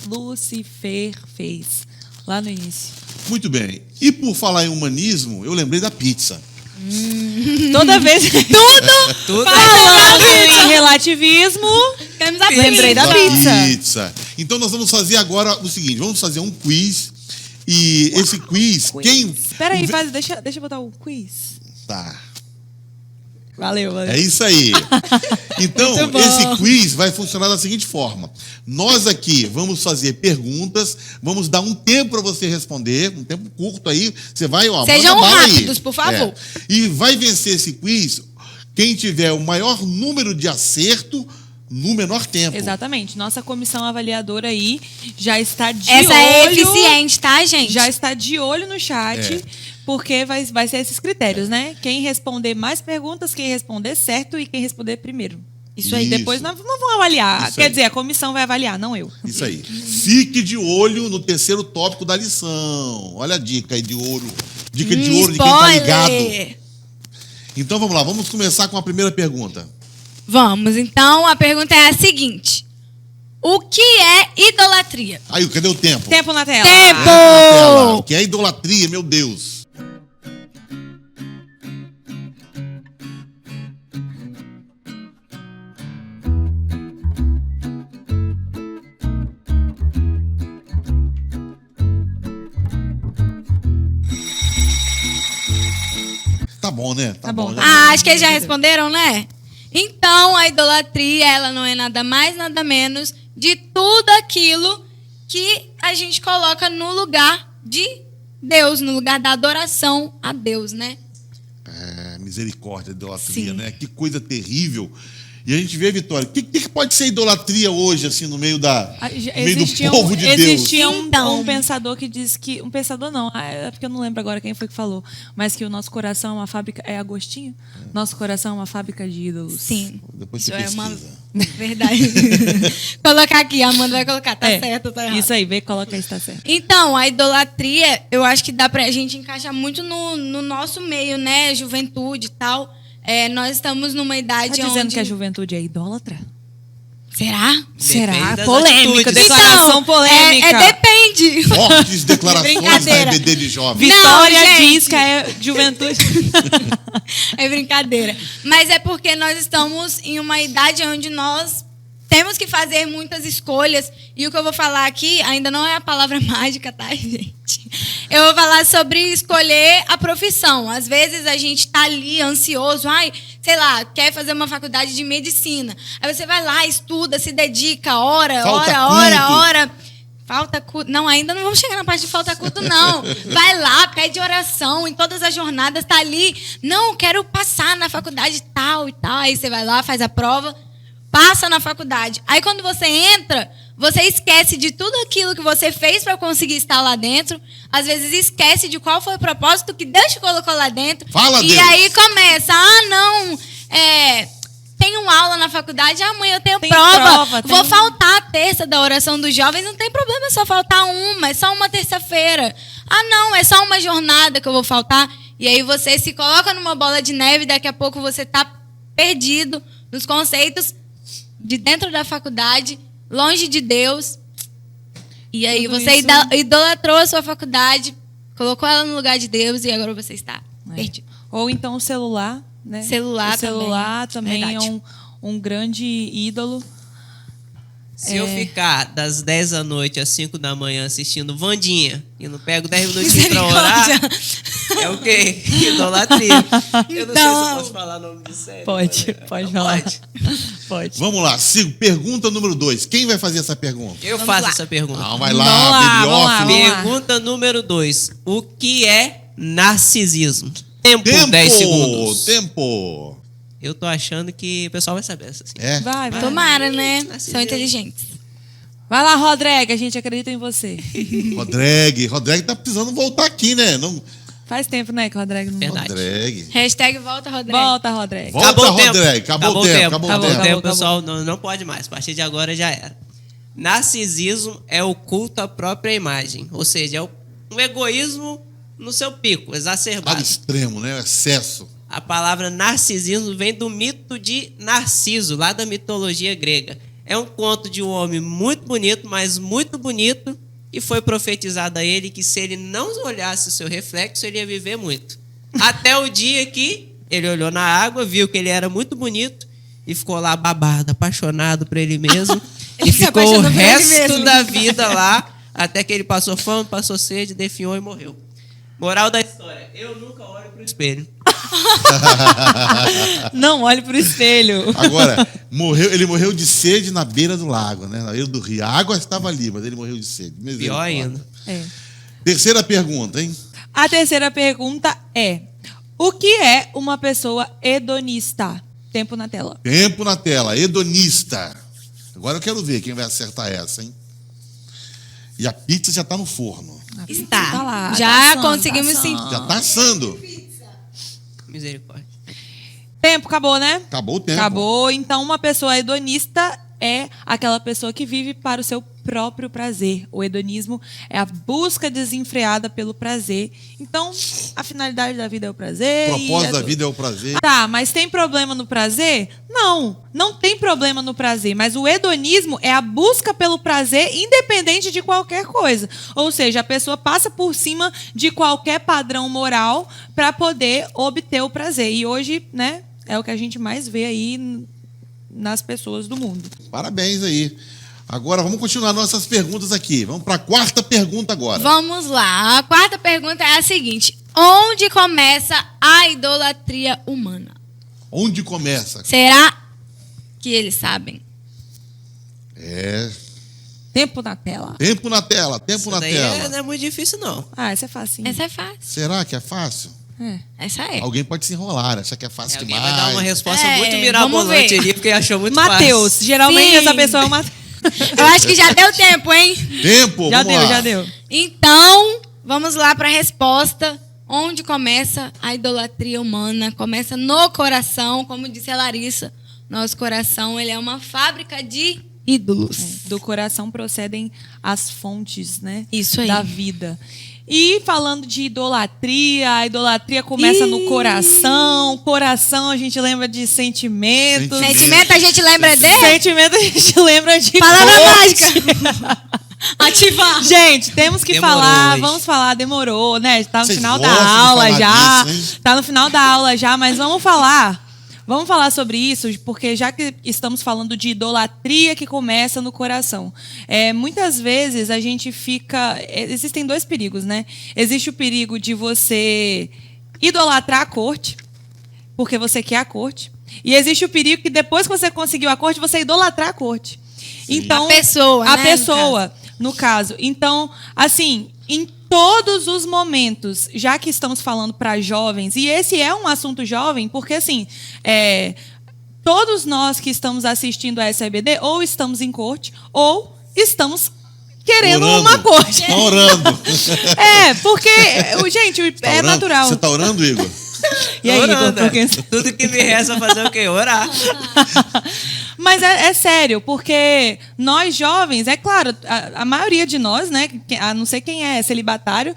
Lúcifer fez lá no início. Muito bem. E por falar em humanismo, eu lembrei da pizza. Toda vez tudo falando em relativismo, lembrei da pizza. Então nós vamos fazer agora o seguinte: vamos fazer um quiz. E esse quiz. Espera aí, deixa eu botar o quiz. Tá. Valeu. É isso aí. Então, esse quiz vai funcionar da seguinte forma: nós aqui vamos fazer perguntas, vamos dar um tempo para você responder, um tempo curto aí. Você vai, sejam rápidos, por favor. E vai vencer esse quiz quem tiver o maior número de acerto no menor tempo. Exatamente. Nossa comissão avaliadora aí já está de olho. Essa é eficiente, tá, gente? Já está de olho no chat. Porque vai ser esses critérios, né? Quem responder mais perguntas, quem responder certo e quem responder primeiro. Isso aí. Depois nós não vamos avaliar. Quer dizer, a comissão vai avaliar, não eu. Isso aí. Fique de olho no terceiro tópico da lição. Olha a dica aí de ouro Dica de ouro de quem tá ligado. Spoiler! Então vamos lá, vamos começar com a primeira pergunta. Vamos, então a pergunta é a seguinte: o que é idolatria? Aí, cadê o tempo? Tempo na tela. Tempo! Tempo na tela. O que é idolatria, meu Deus? Tá bom, né? Tá bom. Acho que eles já responderam, né? Então, a idolatria, ela não é nada mais, nada menos de tudo aquilo que a gente coloca no lugar de Deus, no lugar da adoração a Deus, né? Misericórdia, idolatria, Sim. né? Que coisa terrível. E a gente vê, Vitória, o que pode ser idolatria hoje, assim, no meio, no meio do povo de Deus? Existia Então. um pensador que disse que... Um pensador não, é porque eu não lembro agora quem foi que falou, mas que o nosso coração é uma fábrica... É Agostinho? Nosso coração é uma fábrica de ídolos. Sim. Depois Isso você é uma pesquisa. verdade. Colocar aqui, a Amanda vai colocar, tá certo, tá errado. Isso aí, vê, coloca aí se tá certo. Então, a idolatria, eu acho que dá pra gente encaixar muito no nosso meio, né? Juventude e tal. Nós estamos numa idade Tá dizendo onde... que a juventude é idólatra? Será? Será? das Polêmica, atitudes. declaração Então, polêmica. depende. Fortes declarações da Brincadeira. EBD de jovens. Vitória Não, gente. diz que é juventude. É brincadeira. Mas é porque nós estamos em uma idade onde nós temos que fazer muitas escolhas. E o que eu vou falar aqui ainda não é a palavra mágica, tá, gente? Eu vou falar sobre escolher a profissão. Às vezes a gente tá ali ansioso, sei lá, quer fazer uma faculdade de medicina. Aí você vai lá, estuda, se dedica, ora. Falta culto. Não, ainda não vamos chegar na parte de falta culto, não. Vai lá, pede oração em todas as jornadas, tá ali. Não, quero passar na faculdade tal e tal. Aí você vai lá, faz a prova, passa na faculdade. Aí quando você entra, você esquece de tudo aquilo que você fez para conseguir estar lá dentro. Às vezes esquece de qual foi o propósito que Deus te colocou lá dentro. Fala, e Deus. aí começa, tenho aula na faculdade, amanhã eu tenho Tem prova. prova, Vou tem- faltar a terça da oração dos jovens, não tem problema, é só faltar uma, é só uma terça-feira. Não, é só uma jornada que eu vou faltar. E aí você se coloca numa bola de neve, daqui a pouco você está perdido nos conceitos de dentro da faculdade, longe de Deus. E aí Tudo você isso- idolatrou a sua faculdade, colocou ela no lugar de Deus e agora você está perdido. Ou então o celular, né? Celular o celular também é Verdade. um grande ídolo. Se eu ficar das 10 da noite às 5 da manhã assistindo Wandinha e não pego 10 minutinhos pra orar, é o quê? Idolatria. Eu não sei se eu posso falar o nome de série. Pode falar. Pode. Pode. Vamos lá, pergunta número 2. Quem vai fazer essa pergunta? Eu faço essa pergunta. Não, vai lá, vamos lá. Pergunta número 2. O que é narcisismo? Tempo, 10 segundos. Tempo. Eu tô achando que o pessoal vai saber essa. Sim. É? Vai. Tomara, né? Assim, São inteligentes. Vai lá, Rodrigo, a gente acredita em você. Rodrigo tá precisando voltar aqui, né? Não... Faz tempo, né, que o Rodrigo não Verdade. Rodrigo. Hashtag volta, Rodrigo. Volta, Rodrigo. Volta, Acabou o tempo. Rodrigo. Acabou o tempo. Acabou o tempo, Acabou. pessoal. Não pode mais. A partir de agora já era. Narcisismo é o culto à própria imagem. Ou seja, é um egoísmo no seu pico, Ao exacerbado. extremo, né? O excesso. A palavra narcisismo vem do mito de Narciso, lá da mitologia grega. É um conto de um homem muito bonito, mas muito bonito, e foi profetizado a ele que se ele não olhasse o seu reflexo, ele ia viver muito. Até o dia que ele olhou na água, viu que ele era muito bonito e ficou lá babado, apaixonado por ele mesmo. Ele E se ficou o apaixonou por ele resto mesmo. da vida lá, até que ele passou fome, passou sede, definhou e morreu. Moral da história, eu nunca olho pro espelho. Não olhe pro espelho. Agora, ele morreu de sede na beira do lago, né? Na beira do rio. A água estava ali, mas ele morreu de sede. Pior ainda. É. Terceira pergunta, hein? A terceira pergunta é: o que é uma pessoa hedonista? Tempo na tela. Tempo na tela. Hedonista. Agora eu quero ver quem vai acertar essa, hein? E a pizza já tá no forno. Está. Tá lá, Já tá assando, conseguimos tá sim. assando. Já tá assando. Misericórdia. Tempo, acabou, né? Acabou o tempo. Acabou. Então, uma pessoa hedonista é aquela pessoa que vive para o seu próprio prazer. O hedonismo é a busca desenfreada pelo prazer. Então, a finalidade da vida é o prazer. O propósito da vida é o prazer. Tá, mas tem problema no prazer? Não tem problema no prazer. Mas o hedonismo é a busca pelo prazer independente de qualquer coisa. Ou seja, a pessoa passa por cima de qualquer padrão moral para poder obter o prazer. E hoje, né, é o que a gente mais vê aí nas pessoas do mundo. Parabéns aí. Agora vamos continuar nossas perguntas aqui. Vamos para a quarta pergunta agora. Vamos lá. A quarta pergunta é a seguinte: onde começa a idolatria humana? Onde começa? Será que eles sabem? Tempo na tela. Tempo na tela, tempo na tela. Não é muito difícil, não. Essa é fácil. Essa é fácil. Será que é fácil? Essa é. Alguém pode se enrolar, achar que é fácil Alguém demais. vai dar uma resposta muito mirabolante ali, porque achou muito Mateus. fácil. Geralmente Sim. essa pessoa é o Mateus. Eu acho que já deu tempo, hein? Tempo, Já vamos deu, lá. já deu. Então, vamos lá para a resposta. Onde começa a idolatria humana? Começa no coração, como disse a Larissa. Nosso coração, ele é uma fábrica de ídolos. Do coração procedem as fontes, né? Isso aí. Da vida. E falando de idolatria, a idolatria começa no coração. Coração, a gente lembra de sentimento. Sentimento, a gente lembra de? Sentimento, a gente lembra de Palavra corte. mágica. Ativar. Gente, temos que Demorou falar, hoje. vamos falar, demorou, né? Tá no Vocês final da gostam de aula falar já. disso, hein? Tá no final da aula já, mas vamos falar. Vamos falar sobre isso, porque já que estamos falando de idolatria que começa no coração, muitas vezes a gente fica... Existem dois perigos, né? Existe o perigo de você idolatrar a corte, porque você quer a corte. E existe o perigo que depois que você conseguiu a corte, você idolatrar a corte. Então, A pessoa, a né, pessoa, no caso. Então, assim, em todos os momentos, já que estamos falando para jovens, e esse é um assunto jovem, porque assim, todos nós que estamos assistindo a essa EBD, ou estamos em corte, ou estamos querendo Orando. uma corte. Tá orando. Porque, gente, Tá é orando? natural. Você tá orando, Igor? E aí, Igor, Orando, por que... Tudo que me resta fazer o quê? Orar. Mas é sério, porque nós jovens, é claro, a maioria de nós, né, a não ser quem é celibatário,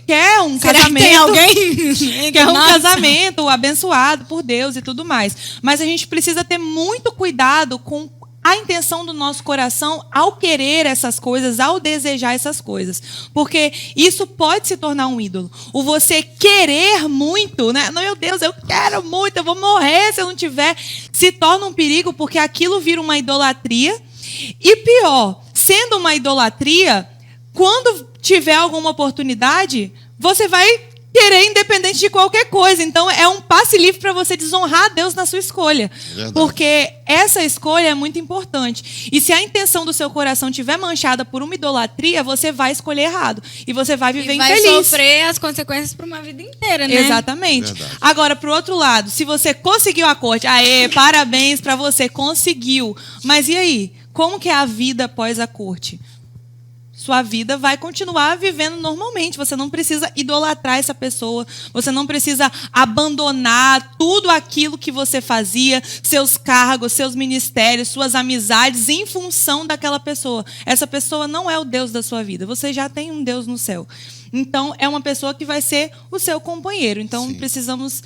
quer um Será casamento. que tem alguém? Quer um Nossa. casamento abençoado por Deus e tudo mais. Mas a gente precisa ter muito cuidado com a intenção do nosso coração ao querer essas coisas, ao desejar essas coisas. Porque isso pode se tornar um ídolo. O você querer muito, né? Não, meu Deus, eu quero muito, eu vou morrer se eu não tiver. Se torna um perigo porque aquilo vira uma idolatria. E pior, sendo uma idolatria, quando tiver alguma oportunidade, você vai querer independente de qualquer coisa. Então, é um passe livre para você desonrar a Deus na sua escolha. Verdade. Porque essa escolha é muito importante. E se a intenção do seu coração estiver manchada por uma idolatria, você vai escolher errado. E você vai viver E vai infeliz. sofrer as consequências por uma vida inteira, né? Exatamente. Verdade. Agora, pro outro lado, se você conseguiu a corte, parabéns para você, conseguiu. Mas e aí? Como que é a vida após a corte? Sua vida vai continuar vivendo normalmente. Você não precisa idolatrar essa pessoa. Você não precisa abandonar tudo aquilo que você fazia, seus cargos, seus ministérios, suas amizades, em função daquela pessoa. Essa pessoa não é o Deus da sua vida. Você já tem um Deus no céu. Então, é uma pessoa que vai ser o seu companheiro. Então, precisamos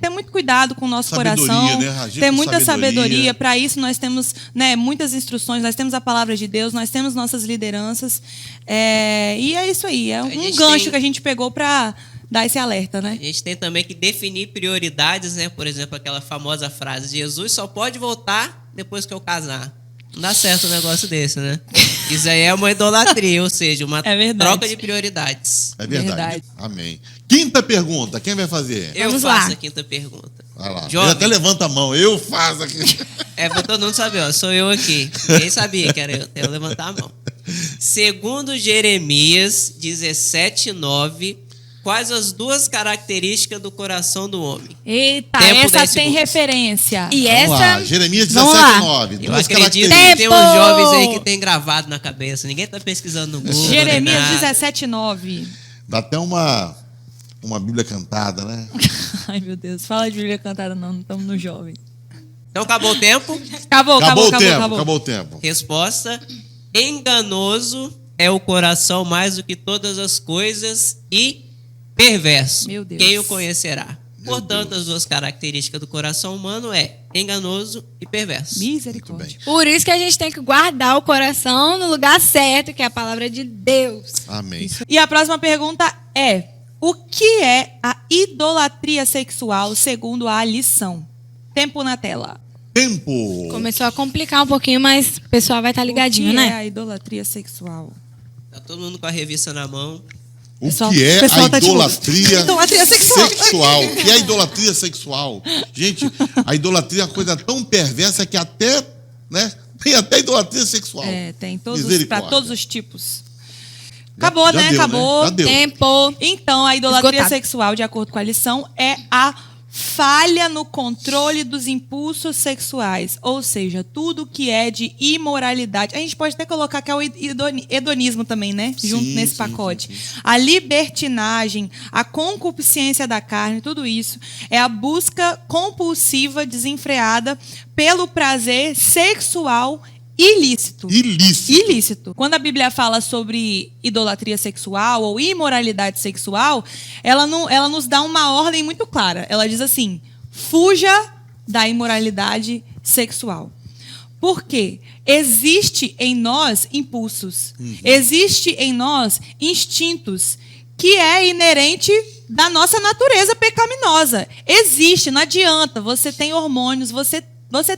ter muito cuidado com o nosso Sabedoria, coração, né? Agir ter com muita sabedoria. sabedoria. Para isso, nós temos, né, muitas instruções, nós temos a palavra de Deus, nós temos nossas lideranças. E é isso aí. É um gente gancho que a gente pegou para dar esse alerta, né? A gente tem também que definir prioridades, né? Por exemplo, aquela famosa frase: Jesus só pode voltar depois que eu casar. Não dá certo um negócio desse, né? Isso aí é uma idolatria, ou seja, uma troca de prioridades. É verdade. Amém. Quinta pergunta, quem vai fazer? Eu Vamos faço lá. a quinta pergunta. Vai lá. Jovem. Ele até levanta a mão, eu faço aqui. Pra todo mundo saber, ó, sou eu aqui. Ninguém sabia que era eu, até eu levantar a mão. Segundo Jeremias 17:9, quais as duas características do coração do homem? Eita, Tempo, essa 10 tem segundos. referência. E Vamos lá, essa... Jeremias Vamos lá. 17:9. Eu Duas acredito que características. tem uns jovens aí que tem gravado na cabeça. Ninguém tá pesquisando no Google. Jeremias nem nada. 17:9. Dá até uma Bíblia cantada, né? Ai, meu Deus. Fala de Bíblia cantada, não estamos no jovem. Então acabou o tempo? Acabou o tempo. Resposta: enganoso é o coração mais do que todas as coisas e perverso. Meu Deus. Quem o conhecerá? Portanto, as duas características do coração humano é enganoso e perverso. Misericórdia. Por isso que a gente tem que guardar o coração no lugar certo, que é a palavra de Deus. Amém. E a próxima pergunta é: o que é a idolatria sexual segundo a lição? Tempo na tela. Tempo. Começou a complicar um pouquinho, mas o pessoal vai estar ligadinho, O que né? é a idolatria sexual? Tá todo mundo com a revista na mão. O que é a idolatria, idolatria sexual? O que é a idolatria sexual? Gente, a idolatria é uma coisa tão perversa que até, né, tem até idolatria sexual. Tem todos para Misericórdia. todos os tipos. Acabou, né? deu, Acabou. né? Já deu. Tempo. Então, a idolatria Esgotado. sexual, de acordo com a lição, é a falha no controle dos impulsos sexuais, ou seja, tudo que é de imoralidade. A gente pode até colocar que é o hedonismo também, né? Junto nesse pacote. Sim. A libertinagem, a concupiscência da carne, tudo isso é a busca compulsiva, desenfreada pelo prazer sexual ilícito. Quando a Bíblia fala sobre idolatria sexual ou imoralidade sexual, ela nos dá uma ordem muito clara. Ela diz assim: fuja da imoralidade sexual. Por quê? Existe em nós impulsos, existe em nós instintos, que é inerente da nossa natureza pecaminosa. Existe, não adianta. Você tem hormônios, você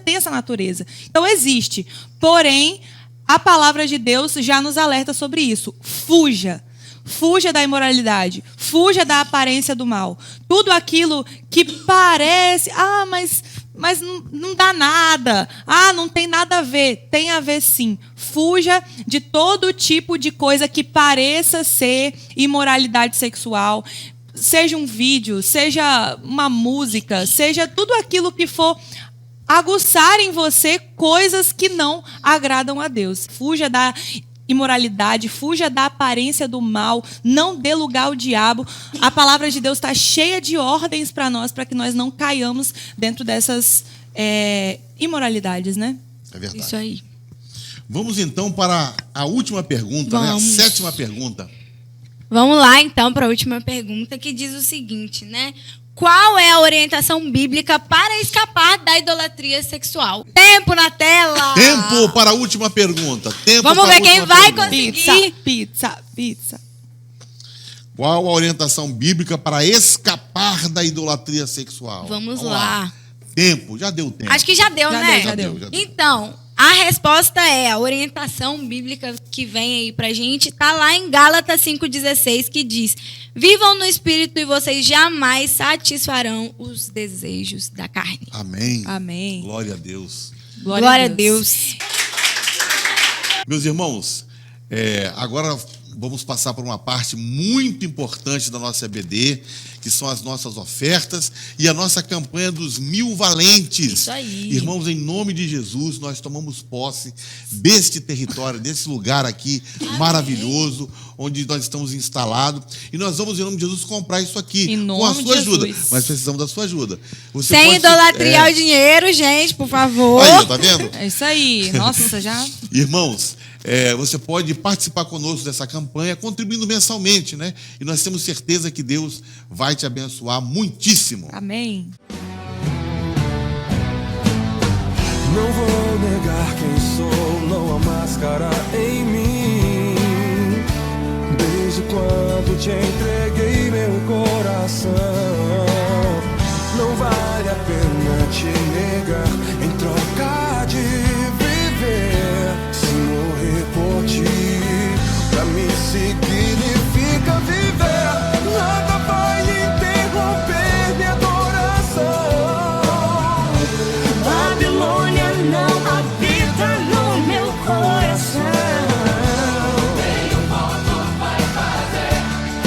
tem essa natureza. Então existe. Porém, a palavra de Deus já nos alerta sobre isso. Fuja. Fuja da imoralidade. Fuja da aparência do mal. Tudo aquilo que parece... mas não dá nada. Não tem nada a ver. Tem a ver sim. Fuja de todo tipo de coisa que pareça ser imoralidade sexual. Seja um vídeo, seja uma música, seja tudo aquilo que for aguçar em você coisas que não agradam a Deus. Fuja da imoralidade, fuja da aparência do mal, não dê lugar ao diabo. A palavra de Deus está cheia de ordens para nós, para que nós não caiamos dentro dessas imoralidades, né? É verdade. Isso aí. Vamos então para a última pergunta, né? A 7ª pergunta. Vamos lá então para a última pergunta, que diz o seguinte, né? Qual é a orientação bíblica para escapar da idolatria sexual? Tempo na tela! Tempo para a última pergunta. Vamos ver quem vai conseguir. Pizza. Qual a orientação bíblica para escapar da idolatria sexual? Vamos lá. Tempo, já deu tempo. Acho que já deu, né? Já deu. Então, a resposta é a orientação bíblica que vem aí pra gente, tá lá em Gálatas 5,16, que diz: vivam no Espírito e vocês jamais satisfarão os desejos da carne. Amém. Amém. Glória a Deus. Glória a Deus. Meus irmãos, agora vamos passar por uma parte muito importante da nossa EBD, que são as nossas ofertas e a nossa campanha dos 1000 valentes. Isso aí. Irmãos, em nome de Jesus, nós tomamos posse deste território, desse lugar aqui maravilhoso, onde nós estamos instalados. E nós vamos, em nome de Jesus, comprar isso aqui com a sua ajuda. Mas precisamos da sua ajuda. Você sem idolatria ao dinheiro, gente, por favor. Aí, tá vendo? É isso aí. Nossa, já... Irmãos, você pode participar conosco dessa campanha, contribuindo mensalmente, né? E nós temos certeza que Deus vai te abençoar muitíssimo. Amém. Não vou negar quem sou, não há máscara em mim. Desde quando te entreguei meu coração, não vale a pena te negar em troca de viver. Se morrer por ti, pra mim significa viver. Nada vai interromper minha adoração. Babilônia não habita no meu coração. Nenhum modo vai fazer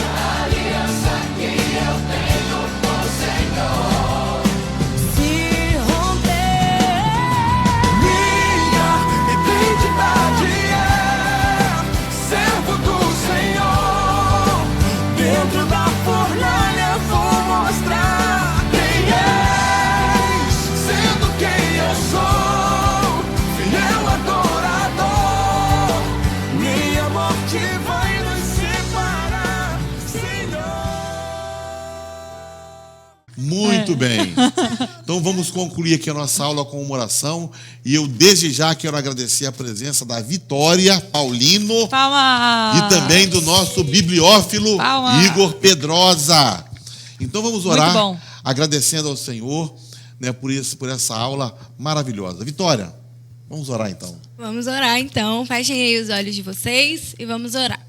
a aliança que eu tenho com o Senhor se romper. Minha identidade é servo do Senhor. Dentro da fornalha vou mostrar quem és, sendo quem eu Muito bem. Então vamos concluir aqui a nossa aula com uma oração. E eu desde já quero agradecer a presença da Vitória Paulino. Palmas. E também do nosso bibliófilo Palmas. Igor Pedrosa. Então vamos Muito orar, bom. agradecendo ao Senhor, né, por essa aula maravilhosa. Vitória, vamos orar então. Vamos orar então. Fechem aí os olhos de vocês e vamos orar.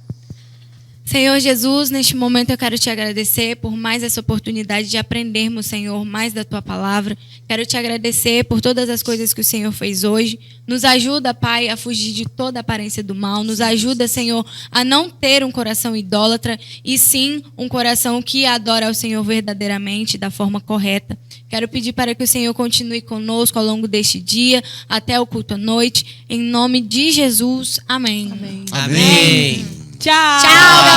Senhor Jesus, neste momento eu quero te agradecer por mais essa oportunidade de aprendermos, Senhor, mais da tua palavra. Quero te agradecer por todas as coisas que o Senhor fez hoje. Nos ajuda, Pai, a fugir de toda aparência do mal. Nos ajuda, Senhor, a não ter um coração idólatra e sim um coração que adora ao Senhor verdadeiramente, da forma correta. Quero pedir para que o Senhor continue conosco ao longo deste dia, até o culto à noite. Em nome de Jesus, amém. Amém. Tchau. Tchau,